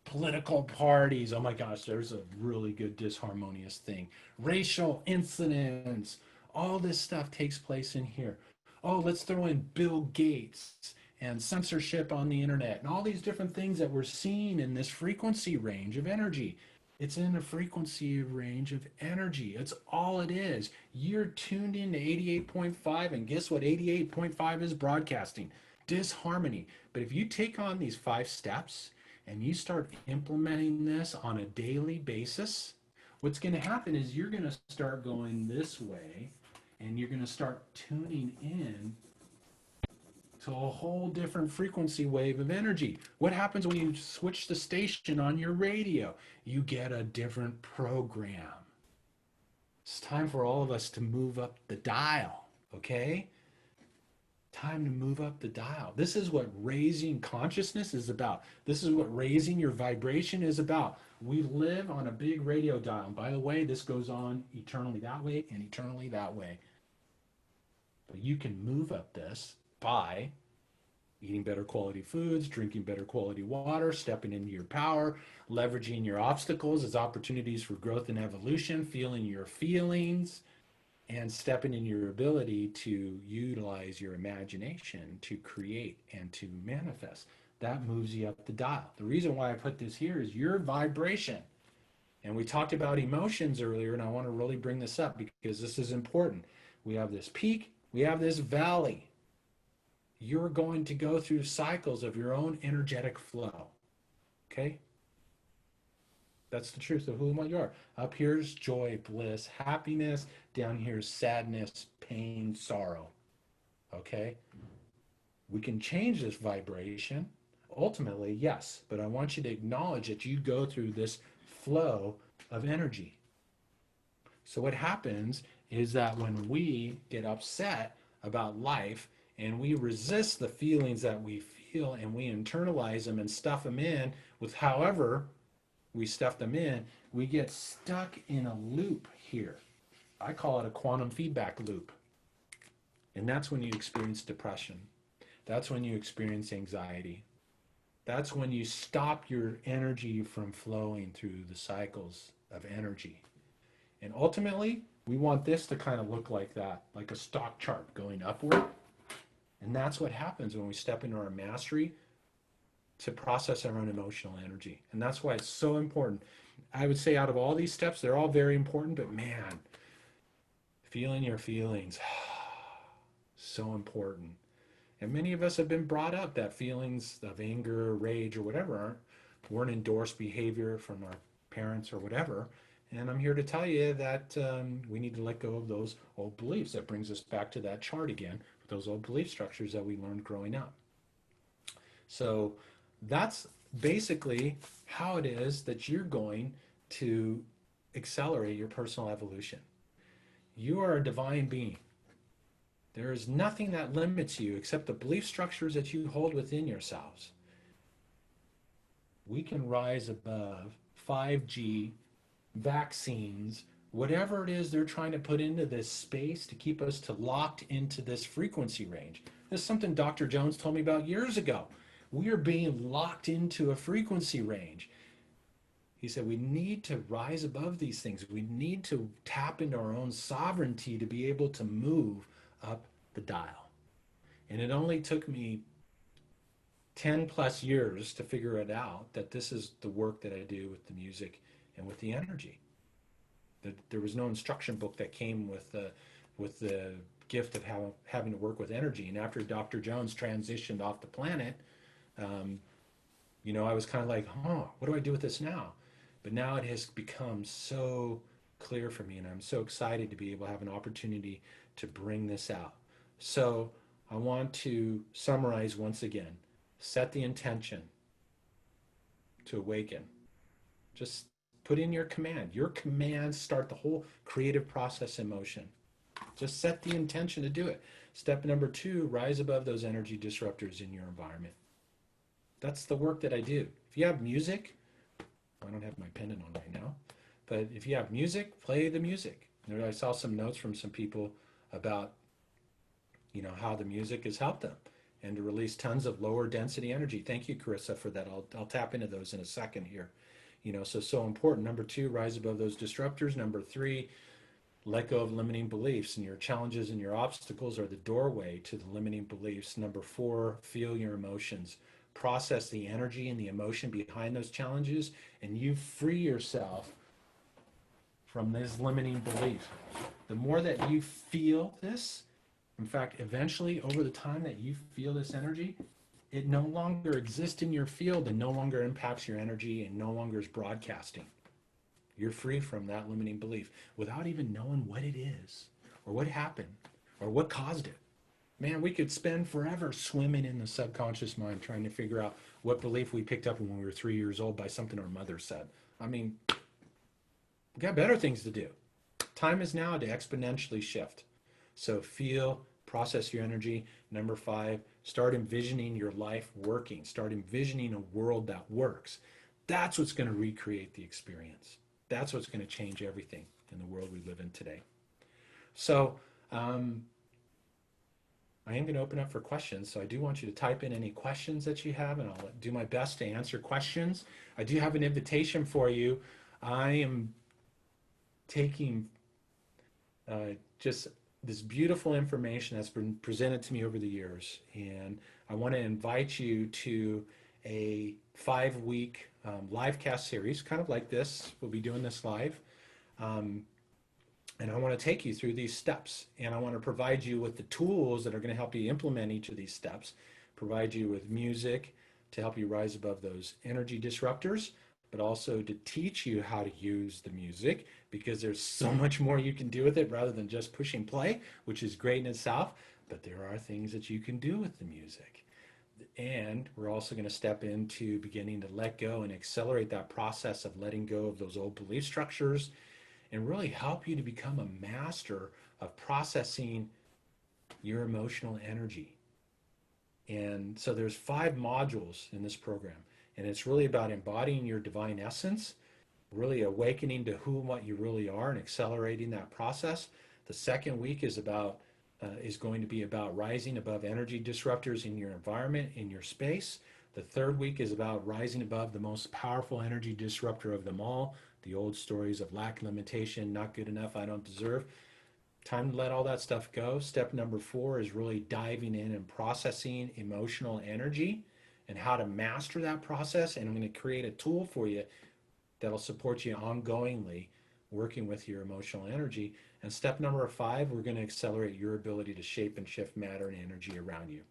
political parties. Oh my gosh, there's a really good disharmonious thing. Racial incidents, all this stuff takes place in here. Oh, let's throw in Bill Gates and censorship on the internet and all these different things that we're seeing in this frequency range of energy. It's in a frequency range of energy. It's all it is. You're tuned in to 88.5, and guess what 88.5 is broadcasting? Disharmony. But if you take on these 5 steps and you start implementing this on a daily basis, what's going to happen is you're going to start going this way, and you're going to start tuning in to a whole different frequency wave of energy. What happens when you switch the station on your radio? You get a different program. It's time for all of us to move up the dial, okay? Time to move up the dial. This is what raising consciousness is about. This is what raising your vibration is about. We live on a big radio dial. And by the way, this goes on eternally that way and eternally that way. But you can move up this by eating better quality foods, drinking better quality water, stepping into your power, leveraging your obstacles as opportunities for growth and evolution, feeling your feelings, and stepping in your ability to utilize your imagination to create and to manifest. That moves you up the dial. The reason why I put this here is your vibration. And we talked about emotions earlier, and I want to really bring this up because this is important. We have this peak, we have this valley. You're going to go through cycles of your own energetic flow. Okay? That's the truth of who and what you are. Up here's joy, bliss, happiness. Down here's sadness, pain, sorrow. Okay? We can change this vibration. Ultimately, yes. But I want you to acknowledge that you go through this flow of energy. So what happens is that when we get upset about life and we resist the feelings that we feel and we internalize them and stuff them in with however we stuff them in, we get stuck in a loop here. I call it a quantum feedback loop. And that's when you experience depression. That's when you experience anxiety. That's when you stop your energy from flowing through the cycles of energy. And ultimately, we want this to kind of look like that, like a stock chart going upward. And that's what happens when we step into our mastery to process our own emotional energy. And that's why it's so important. I would say out of all these steps, they're all very important, but man, feeling your feelings, so important. And many of us have been brought up that feelings of anger, rage, or whatever weren't endorsed behavior from our parents or whatever. And I'm here to tell you that we need to let go of those old beliefs. That brings us back to that chart again, those old belief structures that we learned growing up. So that's basically how it is that you're going to accelerate your personal evolution. You are a divine being. There is nothing that limits you except the belief structures that you hold within yourselves. We can rise above 5G, vaccines, whatever it is they're trying to put into this space to keep us locked into this frequency range. This is something Dr. Jones told me about years ago. We are being locked into a frequency range. He said we need to rise above these things. We need to tap into our own sovereignty to be able to move up the dial. And it only took me 10 plus years to figure it out that this is the work that I do with the music and with the energy. That there was no instruction book that came with the gift of having to work with energy. And after Dr. Jones transitioned off the planet, I was kind of like, what do I do with this now? But now it has become so clear for me, and I'm so excited to be able to have an opportunity to bring this out. So I want to summarize once again. Set the intention to awaken. Just put in your command. Your commands start the whole creative process in motion. Just set the intention to do it. Step number 2, rise above those energy disruptors in your environment. That's the work that I do. If you have music, I don't have my pendant on right now, but if you have music, play the music. I saw some notes from some people about, how the music has helped them and to release tons of lower density energy. Thank you, Carissa, for that. I'll tap into those in a second here. So important. Number 2, rise above those disruptors. Number 3, let go of limiting beliefs, and your challenges and your obstacles are the doorway to the limiting beliefs. Number 4, feel your emotions. Process the energy and the emotion behind those challenges, and you free yourself from this limiting belief. The more that you feel this, in fact, eventually over the time that you feel this energy, it no longer exists in your field and no longer impacts your energy and no longer is broadcasting. You're free from that limiting belief without even knowing what it is or what happened or what caused it. Man, we could spend forever swimming in the subconscious mind trying to figure out what belief we picked up when we were 3 years old by something our mother said. I mean, we got better things to do. Time is now to exponentially shift. So feel, process your energy. Number five, start envisioning your life working. Start envisioning a world that works. That's what's going to recreate the experience. That's what's going to change everything in the world we live in today. So I am going to open up for questions. So I do want you to type in any questions that you have, and I'll do my best to answer questions. I do have an invitation for you. I am taking just this beautiful information that's been presented to me over the years. And I want to invite you to a 5-week livecast series, kind of like this. We'll be doing this live. And I want to take you through these steps. And I want to provide you with the tools that are going to help you implement each of these steps, provide you with music to help you rise above those energy disruptors, but also to teach you how to use the music, because there's so much more you can do with it rather than just pushing play, which is great in itself, but there are things that you can do with the music. And we're also going to step into beginning to let go and accelerate that process of letting go of those old belief structures and really help you to become a master of processing your emotional energy. And so there's 5 modules in this program, and it's really about embodying your divine essence, really awakening to who and what you really are and accelerating that process. The second week is going to be about rising above energy disruptors in your environment, in your space. The third week is about rising above the most powerful energy disruptor of them all, the old stories of lack, limitation, not good enough, I don't deserve. Time to let all that stuff go. Step number 4 is really diving in and processing emotional energy and how to master that process. And I'm going to create a tool for you that'll support you ongoingly working with your emotional energy. And step number 5, we're going to accelerate your ability to shape and shift matter and energy around you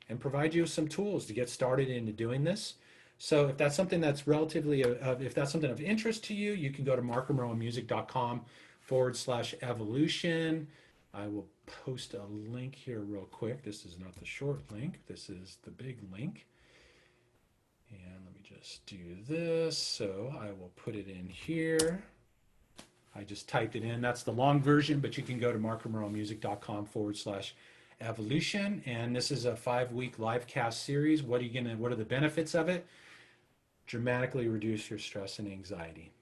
and provide you with some tools to get started into doing this. So if that's something that's if that's something of interest to you, you can go to markromeromusic.com/evolution. I will post a link here real quick. This is not the short link. This is the big link. And let me just do this. So I will put it in here. I just typed it in. That's the long version, but you can go to markromeromusic.com/evolution. And this is a 5-week live cast series. What are the benefits of it? Dramatically reduce your stress and anxiety.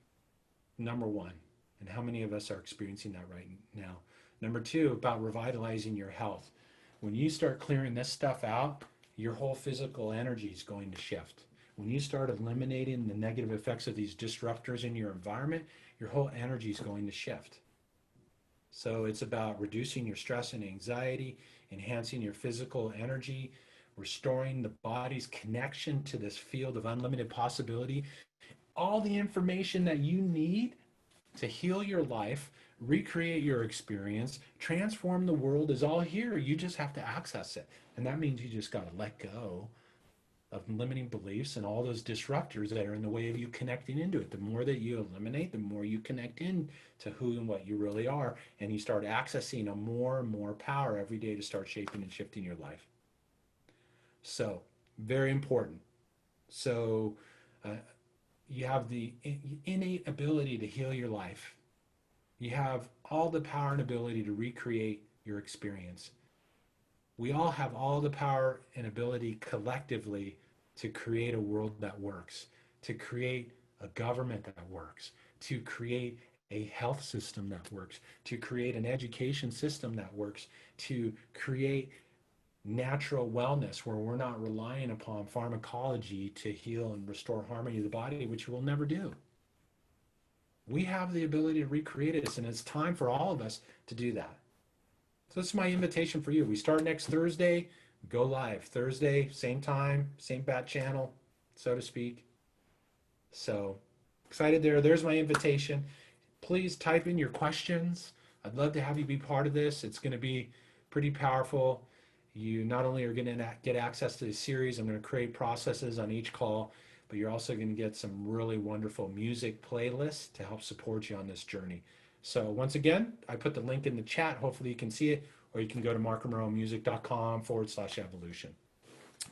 Number 1. And how many of us are experiencing that right now? Number 2, about revitalizing your health. When you start clearing this stuff out, your whole physical energy is going to shift. When you start eliminating the negative effects of these disruptors in your environment, your whole energy is going to shift. So it's about reducing your stress and anxiety, enhancing your physical energy, restoring the body's connection to this field of unlimited possibility. All the information that you need to heal your life, recreate your experience, transform the world is all here. You just have to access it. And that means you just got to let go of limiting beliefs and all those disruptors that are in the way of you connecting into it. The more that you eliminate, the more you connect in to who and what you really are, and you start accessing a more and more power every day to start shaping and shifting your life. So, very important. So, you have the innate ability to heal your life. You have all the power and ability to recreate your experience. We all have all the power and ability collectively to create a world that works, to create a government that works, to create a health system that works, to create an education system that works, to create natural wellness where we're not relying upon pharmacology to heal and restore harmony of the body, which we'll never do. We have the ability to recreate this, and it's time for all of us to do that. So this is my invitation for you. We start next Thursday, go live. Thursday, same time, same bat channel, so to speak. So excited there. There's my invitation. Please type in your questions. I'd love to have you be part of this. It's going to be pretty powerful. You not only are going to get access to the series, I'm going to create processes on each call, but you're also going to get some really wonderful music playlists to help support you on this journey. So once again, I put the link in the chat. Hopefully you can see it. or you can go to markromeromusic.com/evolution.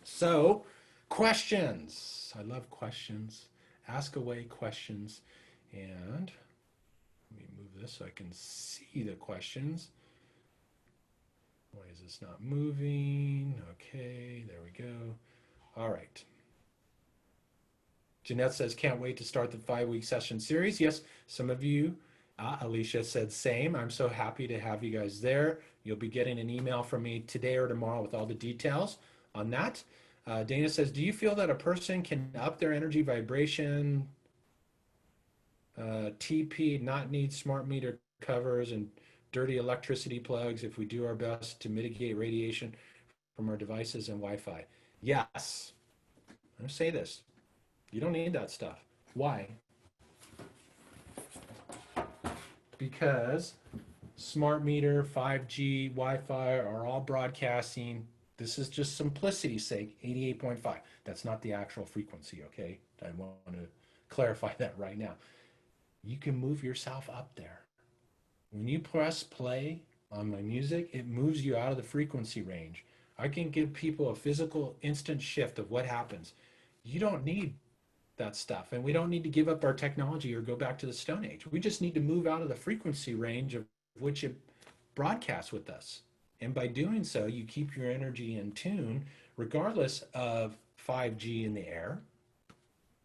So, questions. I love questions. Ask away questions. And let me move this so I can see the questions. Why is this not moving? Okay, there we go. All right. Jeanette says, can't wait to start the 5-week session series. Yes, some of you, Alicia said same. I'm so happy to have you guys there. You'll be getting an email from me today or tomorrow with all the details on that. Dana says, do you feel that a person can up their energy vibration, TP, not need smart meter covers and dirty electricity plugs if we do our best to mitigate radiation from our devices and Wi-Fi? Yes. I'm going to say this. You don't need that stuff. Why? Because smart meter, 5G, Wi-Fi are all broadcasting. This is just simplicity's sake, 88.5. That's not the actual frequency, okay? I want to clarify that right now. You can move yourself up there. When you press play on my music, it moves you out of the frequency range. I can give people a physical instant shift of what happens. You don't need that stuff, and we don't need to give up our technology or go back to the Stone Age. We just need to move out of the frequency range of which it broadcasts with us. And by doing so, you keep your energy in tune regardless of 5G in the air,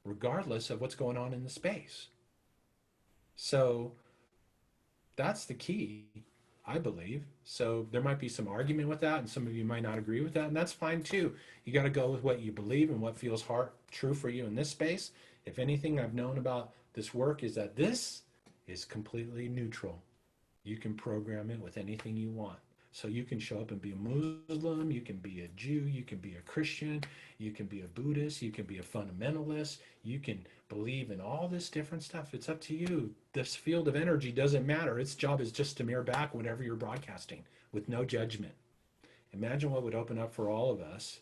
regardless of what's going on in the space. So that's the key, I believe. So there might be some argument with that, and some of you might not agree with that, and that's fine too. You got to go with what you believe and what feels true for you in this space. If anything I've known about this work is that this is completely neutral. You can program it with anything you want. So you can show up and be a Muslim, you can be a Jew, you can be a Christian, you can be a Buddhist, you can be a fundamentalist, you can believe in all this different stuff. It's up to you. This field of energy doesn't matter. Its job is just to mirror back whatever you're broadcasting with no judgment. Imagine what would open up for all of us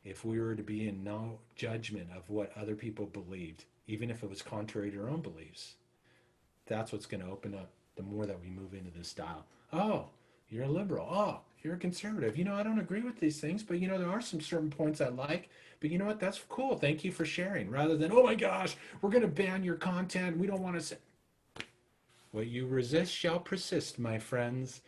if we were to be in no judgment of what other people believed, even if it was contrary to our own beliefs. That's what's going to open up the more that we move into this style. Oh, you're a liberal. Oh, you're a conservative. I don't agree with these things, but there are some certain points I like. But you know what? That's cool. Thank you for sharing. Rather than, oh my gosh, we're going to ban your content. We don't want to say. What you resist shall persist, my friends.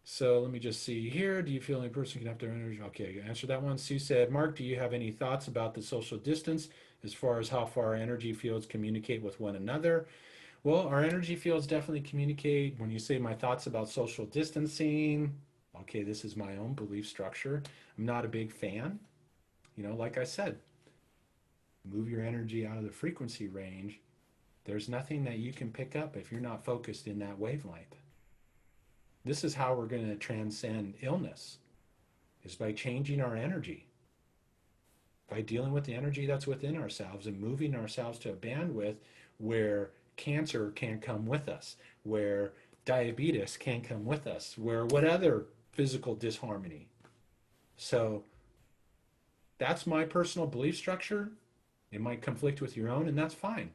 So let me just see here. Do you feel any person can have their energy? Okay, answer that one. Sue said, Mark, do you have any thoughts about the social distance as far as how far energy fields communicate with one another? Well, our energy fields definitely communicate. When you say my thoughts about social distancing, okay, this is my own belief structure. I'm not a big fan. Like I said, move your energy out of the frequency range. There's nothing that you can pick up if you're not focused in that wavelength. This is how we're going to transcend illness, is by changing our energy, by dealing with the energy that's within ourselves and moving ourselves to a bandwidth where cancer can't come with us, where diabetes can't come with us, where what other physical disharmony. So that's my personal belief structure. It might conflict with your own, and that's fine.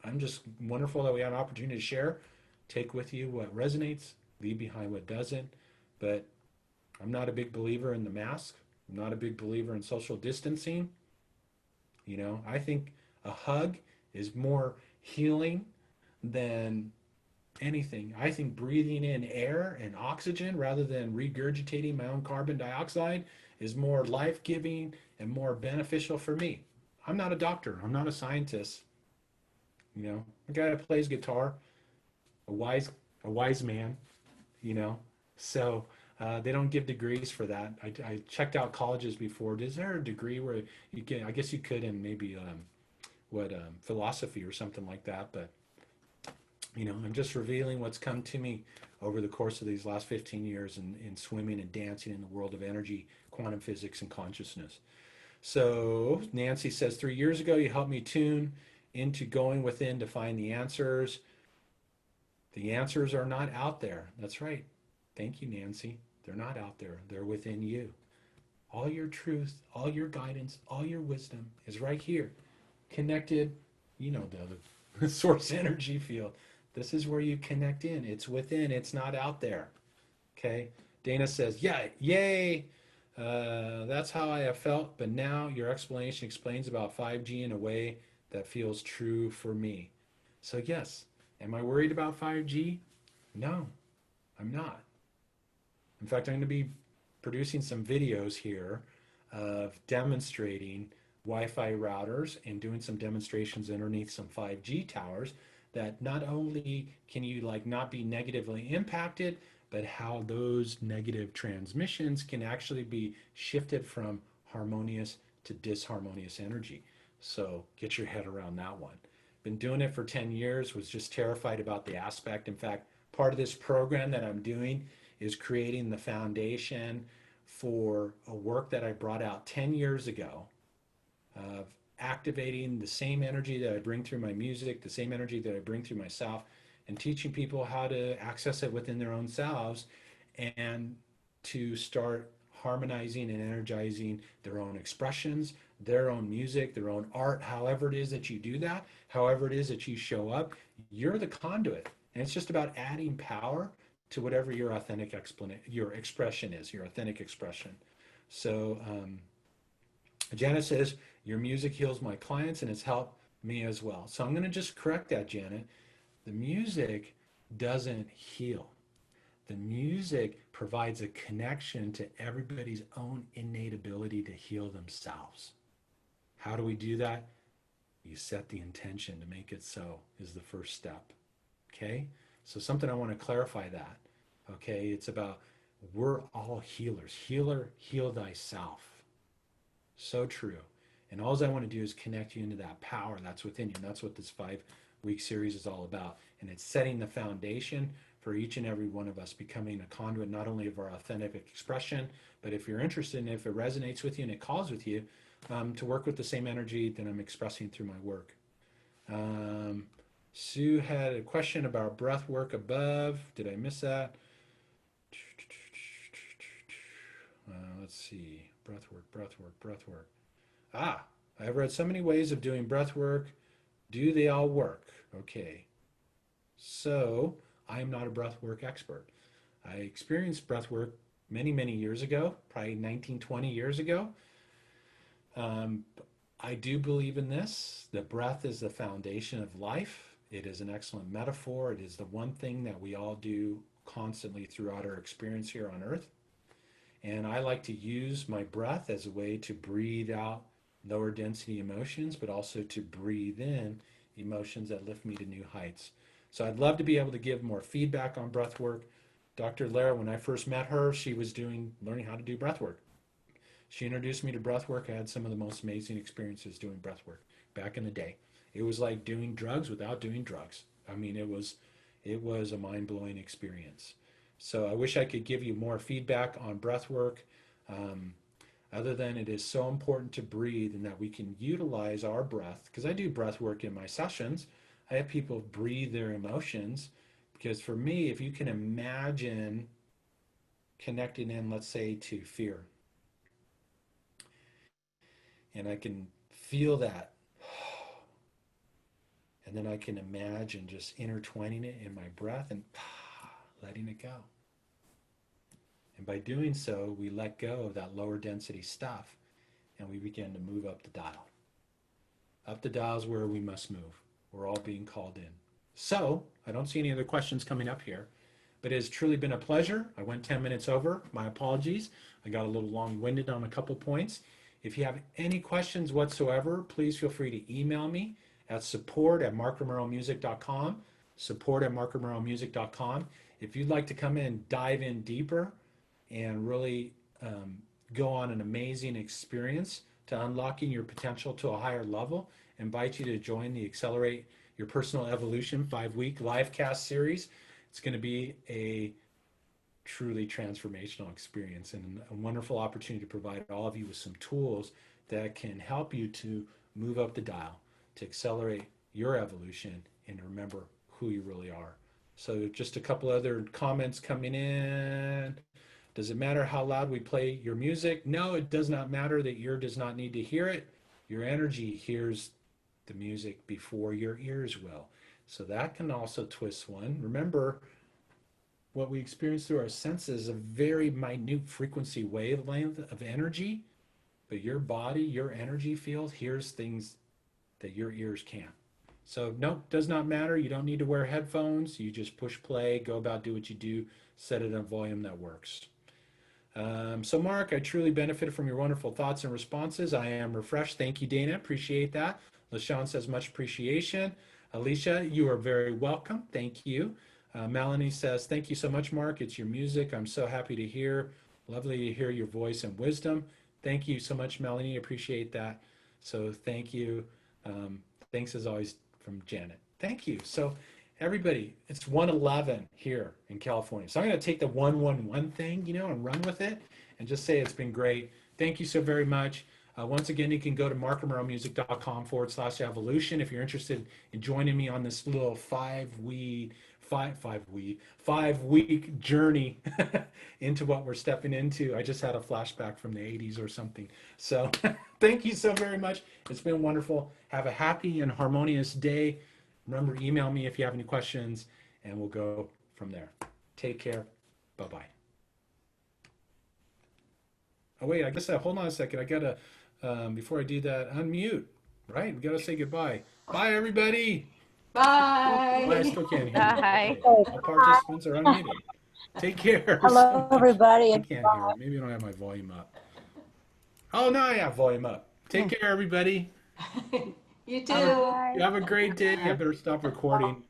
I'm just wonderful that we have an opportunity to share, take with you what resonates, leave behind what doesn't. But I'm not a big believer in the mask. I'm not a big believer in social distancing. I think a hug is more healing than anything. I think breathing in air and oxygen rather than regurgitating my own carbon dioxide is more life-giving and more beneficial for me. I'm not a doctor. I'm not a scientist. A guy that plays guitar, a wise man, So they don't give degrees for that. I checked out colleges before. Is there a degree where you can? I guess you could in maybe philosophy or something like that. But I'm just revealing what's come to me over the course of these last 15 years in swimming and dancing in the world of energy, quantum physics, and consciousness. So Nancy says, 3 years ago, you helped me tune into going within to find the answers. The answers are not out there. That's right. Thank you, Nancy. They're not out there. They're within you. All your truth, all your guidance, all your wisdom is right here, connected, the source energy field. This is where you connect in. It's within, it's not out there. Okay. Dana says, yeah, yay. That's how I have felt, but now your explanation explains about 5G in a way that feels true for me. So, yes, am I worried about 5G? No, I'm not. In fact, I'm going to be producing some videos here of demonstrating Wi-Fi routers and doing some demonstrations underneath some 5G towers that not only can you like not be negatively impacted, but how those negative transmissions can actually be shifted from harmonious to disharmonious energy. So get your head around that one. Been doing it for 10 years, was just terrified about the aspect. In fact, part of this program that I'm doing is creating the foundation for a work that I brought out 10 years ago of activating the same energy that I bring through my music, the same energy that I bring through myself, and teaching people how to access it within their own selves and to start harmonizing and energizing their own expressions, their own music, their own art, however it is that you do that, however it is that you show up, you're the conduit. And it's just about adding power to whatever your authentic your expression is, your authentic expression. So Janet says, your music heals my clients and it's helped me as well. So I'm going to just correct that, Janet. The music doesn't heal. The music provides a connection to everybody's own innate ability to heal themselves. How do we do that? You set the intention to make it so is the first step. Okay? So something I want to clarify that. Okay? It's about we're all healers. Healer, heal thyself. So true. And all I want to do is connect you into that power that's within you. And that's what this 5-week series is all about. And it's setting the foundation for each and every one of us becoming a conduit not only of our authentic expression, but if you're interested and if it resonates with you and it calls with you, to work with the same energy that I'm expressing through my work. Sue had a question about breath work above. Did I miss that? Let's see. Breath work, breath work, breath work. Ah, I've read so many ways of doing breath work. Do they all work? Okay. So I am not a breath work expert. I experienced breath work many, many years ago, probably 19, 20 years ago. Um, I do believe in this. The breath is the foundation of life. It is an excellent metaphor. It is the one thing that we all do constantly throughout our experience here on earth. And I like to use my breath as a way to breathe out lower density emotions, but also to breathe in emotions that lift me to new heights. So I'd love to be able to give more feedback on breath work. Dr. Lara, when I first met her, she was learning how to do breath work. She introduced me to breath work. I had some of the most amazing experiences doing breath work back in the day. It was like doing drugs without doing drugs. I mean, it was a mind-blowing experience. So I wish I could give you more feedback on breath work. Other than it is so important to breathe and that we can utilize our breath, because I do breath work in my sessions. I have people breathe their emotions, because for me, if you can imagine connecting in, let's say, to fear, and I can feel that, and then I can imagine just intertwining it in my breath and letting it go. And by doing so, we let go of that lower density stuff and we begin to move up the dial. Up the dial is where we must move. We're all being called in. So, I don't see any other questions coming up here, but it has truly been a pleasure. I went 10 minutes over. My apologies. I got a little long-winded on a couple points. If you have any questions whatsoever, please feel free to email me at support@markromeromusic.com, support@markromeromusic.com. If you'd like to come in and dive in deeper and really go on an amazing experience to unlocking your potential to a higher level, I invite you to join the Accelerate Your Personal Evolution 5-week Livecast series. It's going to be a truly transformational experience and a wonderful opportunity to provide all of you with some tools that can help you to move up the dial, to accelerate your evolution and to remember who you really are. So just a couple other comments coming in. Does it matter how loud we play your music? No, it does not matter. That ear does not need to hear it. Your energy hears the music before your ears will. So that can also twist one. Remember, what we experience through our senses, a very minute frequency wavelength of energy, but your body, your energy field hears things that your ears can't. So no, does not matter. You don't need to wear headphones. You just push play, go about, do what you do, set it on a volume that works. So Mark, I truly benefited from your wonderful thoughts and responses. I am refreshed. Thank you, Dana. Appreciate that. LaShawn says much appreciation. Alicia, you are very welcome. Thank you. Melanie says, thank you so much, Mark. It's your music. I'm so happy to hear. Lovely to hear your voice and wisdom. Thank you so much, Melanie. Appreciate that. So thank you. Um, Thanks as always from Janet. Thank you. So everybody, it's 111 here in California. So I'm going to take the 111 thing, and run with it and just say it's been great. Thank you so very much. Once again, you can go to markromeromusic.com/evolution if you're interested in joining me on this little 5 week journey into what we're stepping into. I just had a flashback from the 80s or something. So thank you so very much. It's been wonderful. Have a happy and harmonious day. Remember, email me if you have any questions, and we'll go from there. Take care. Bye-bye. Oh, wait, I guess hold on a second. I got to, before I do that, unmute, right? We got to say goodbye. Bye, everybody. Bye. Oh, I still can't hear you. Bye. Okay. All participants are unmuted. Take care. Hello, everybody. I can't hear it. Maybe I don't have my volume up. Oh, no, I have volume up. Take care, everybody. You too. You have a great day. I better stop recording.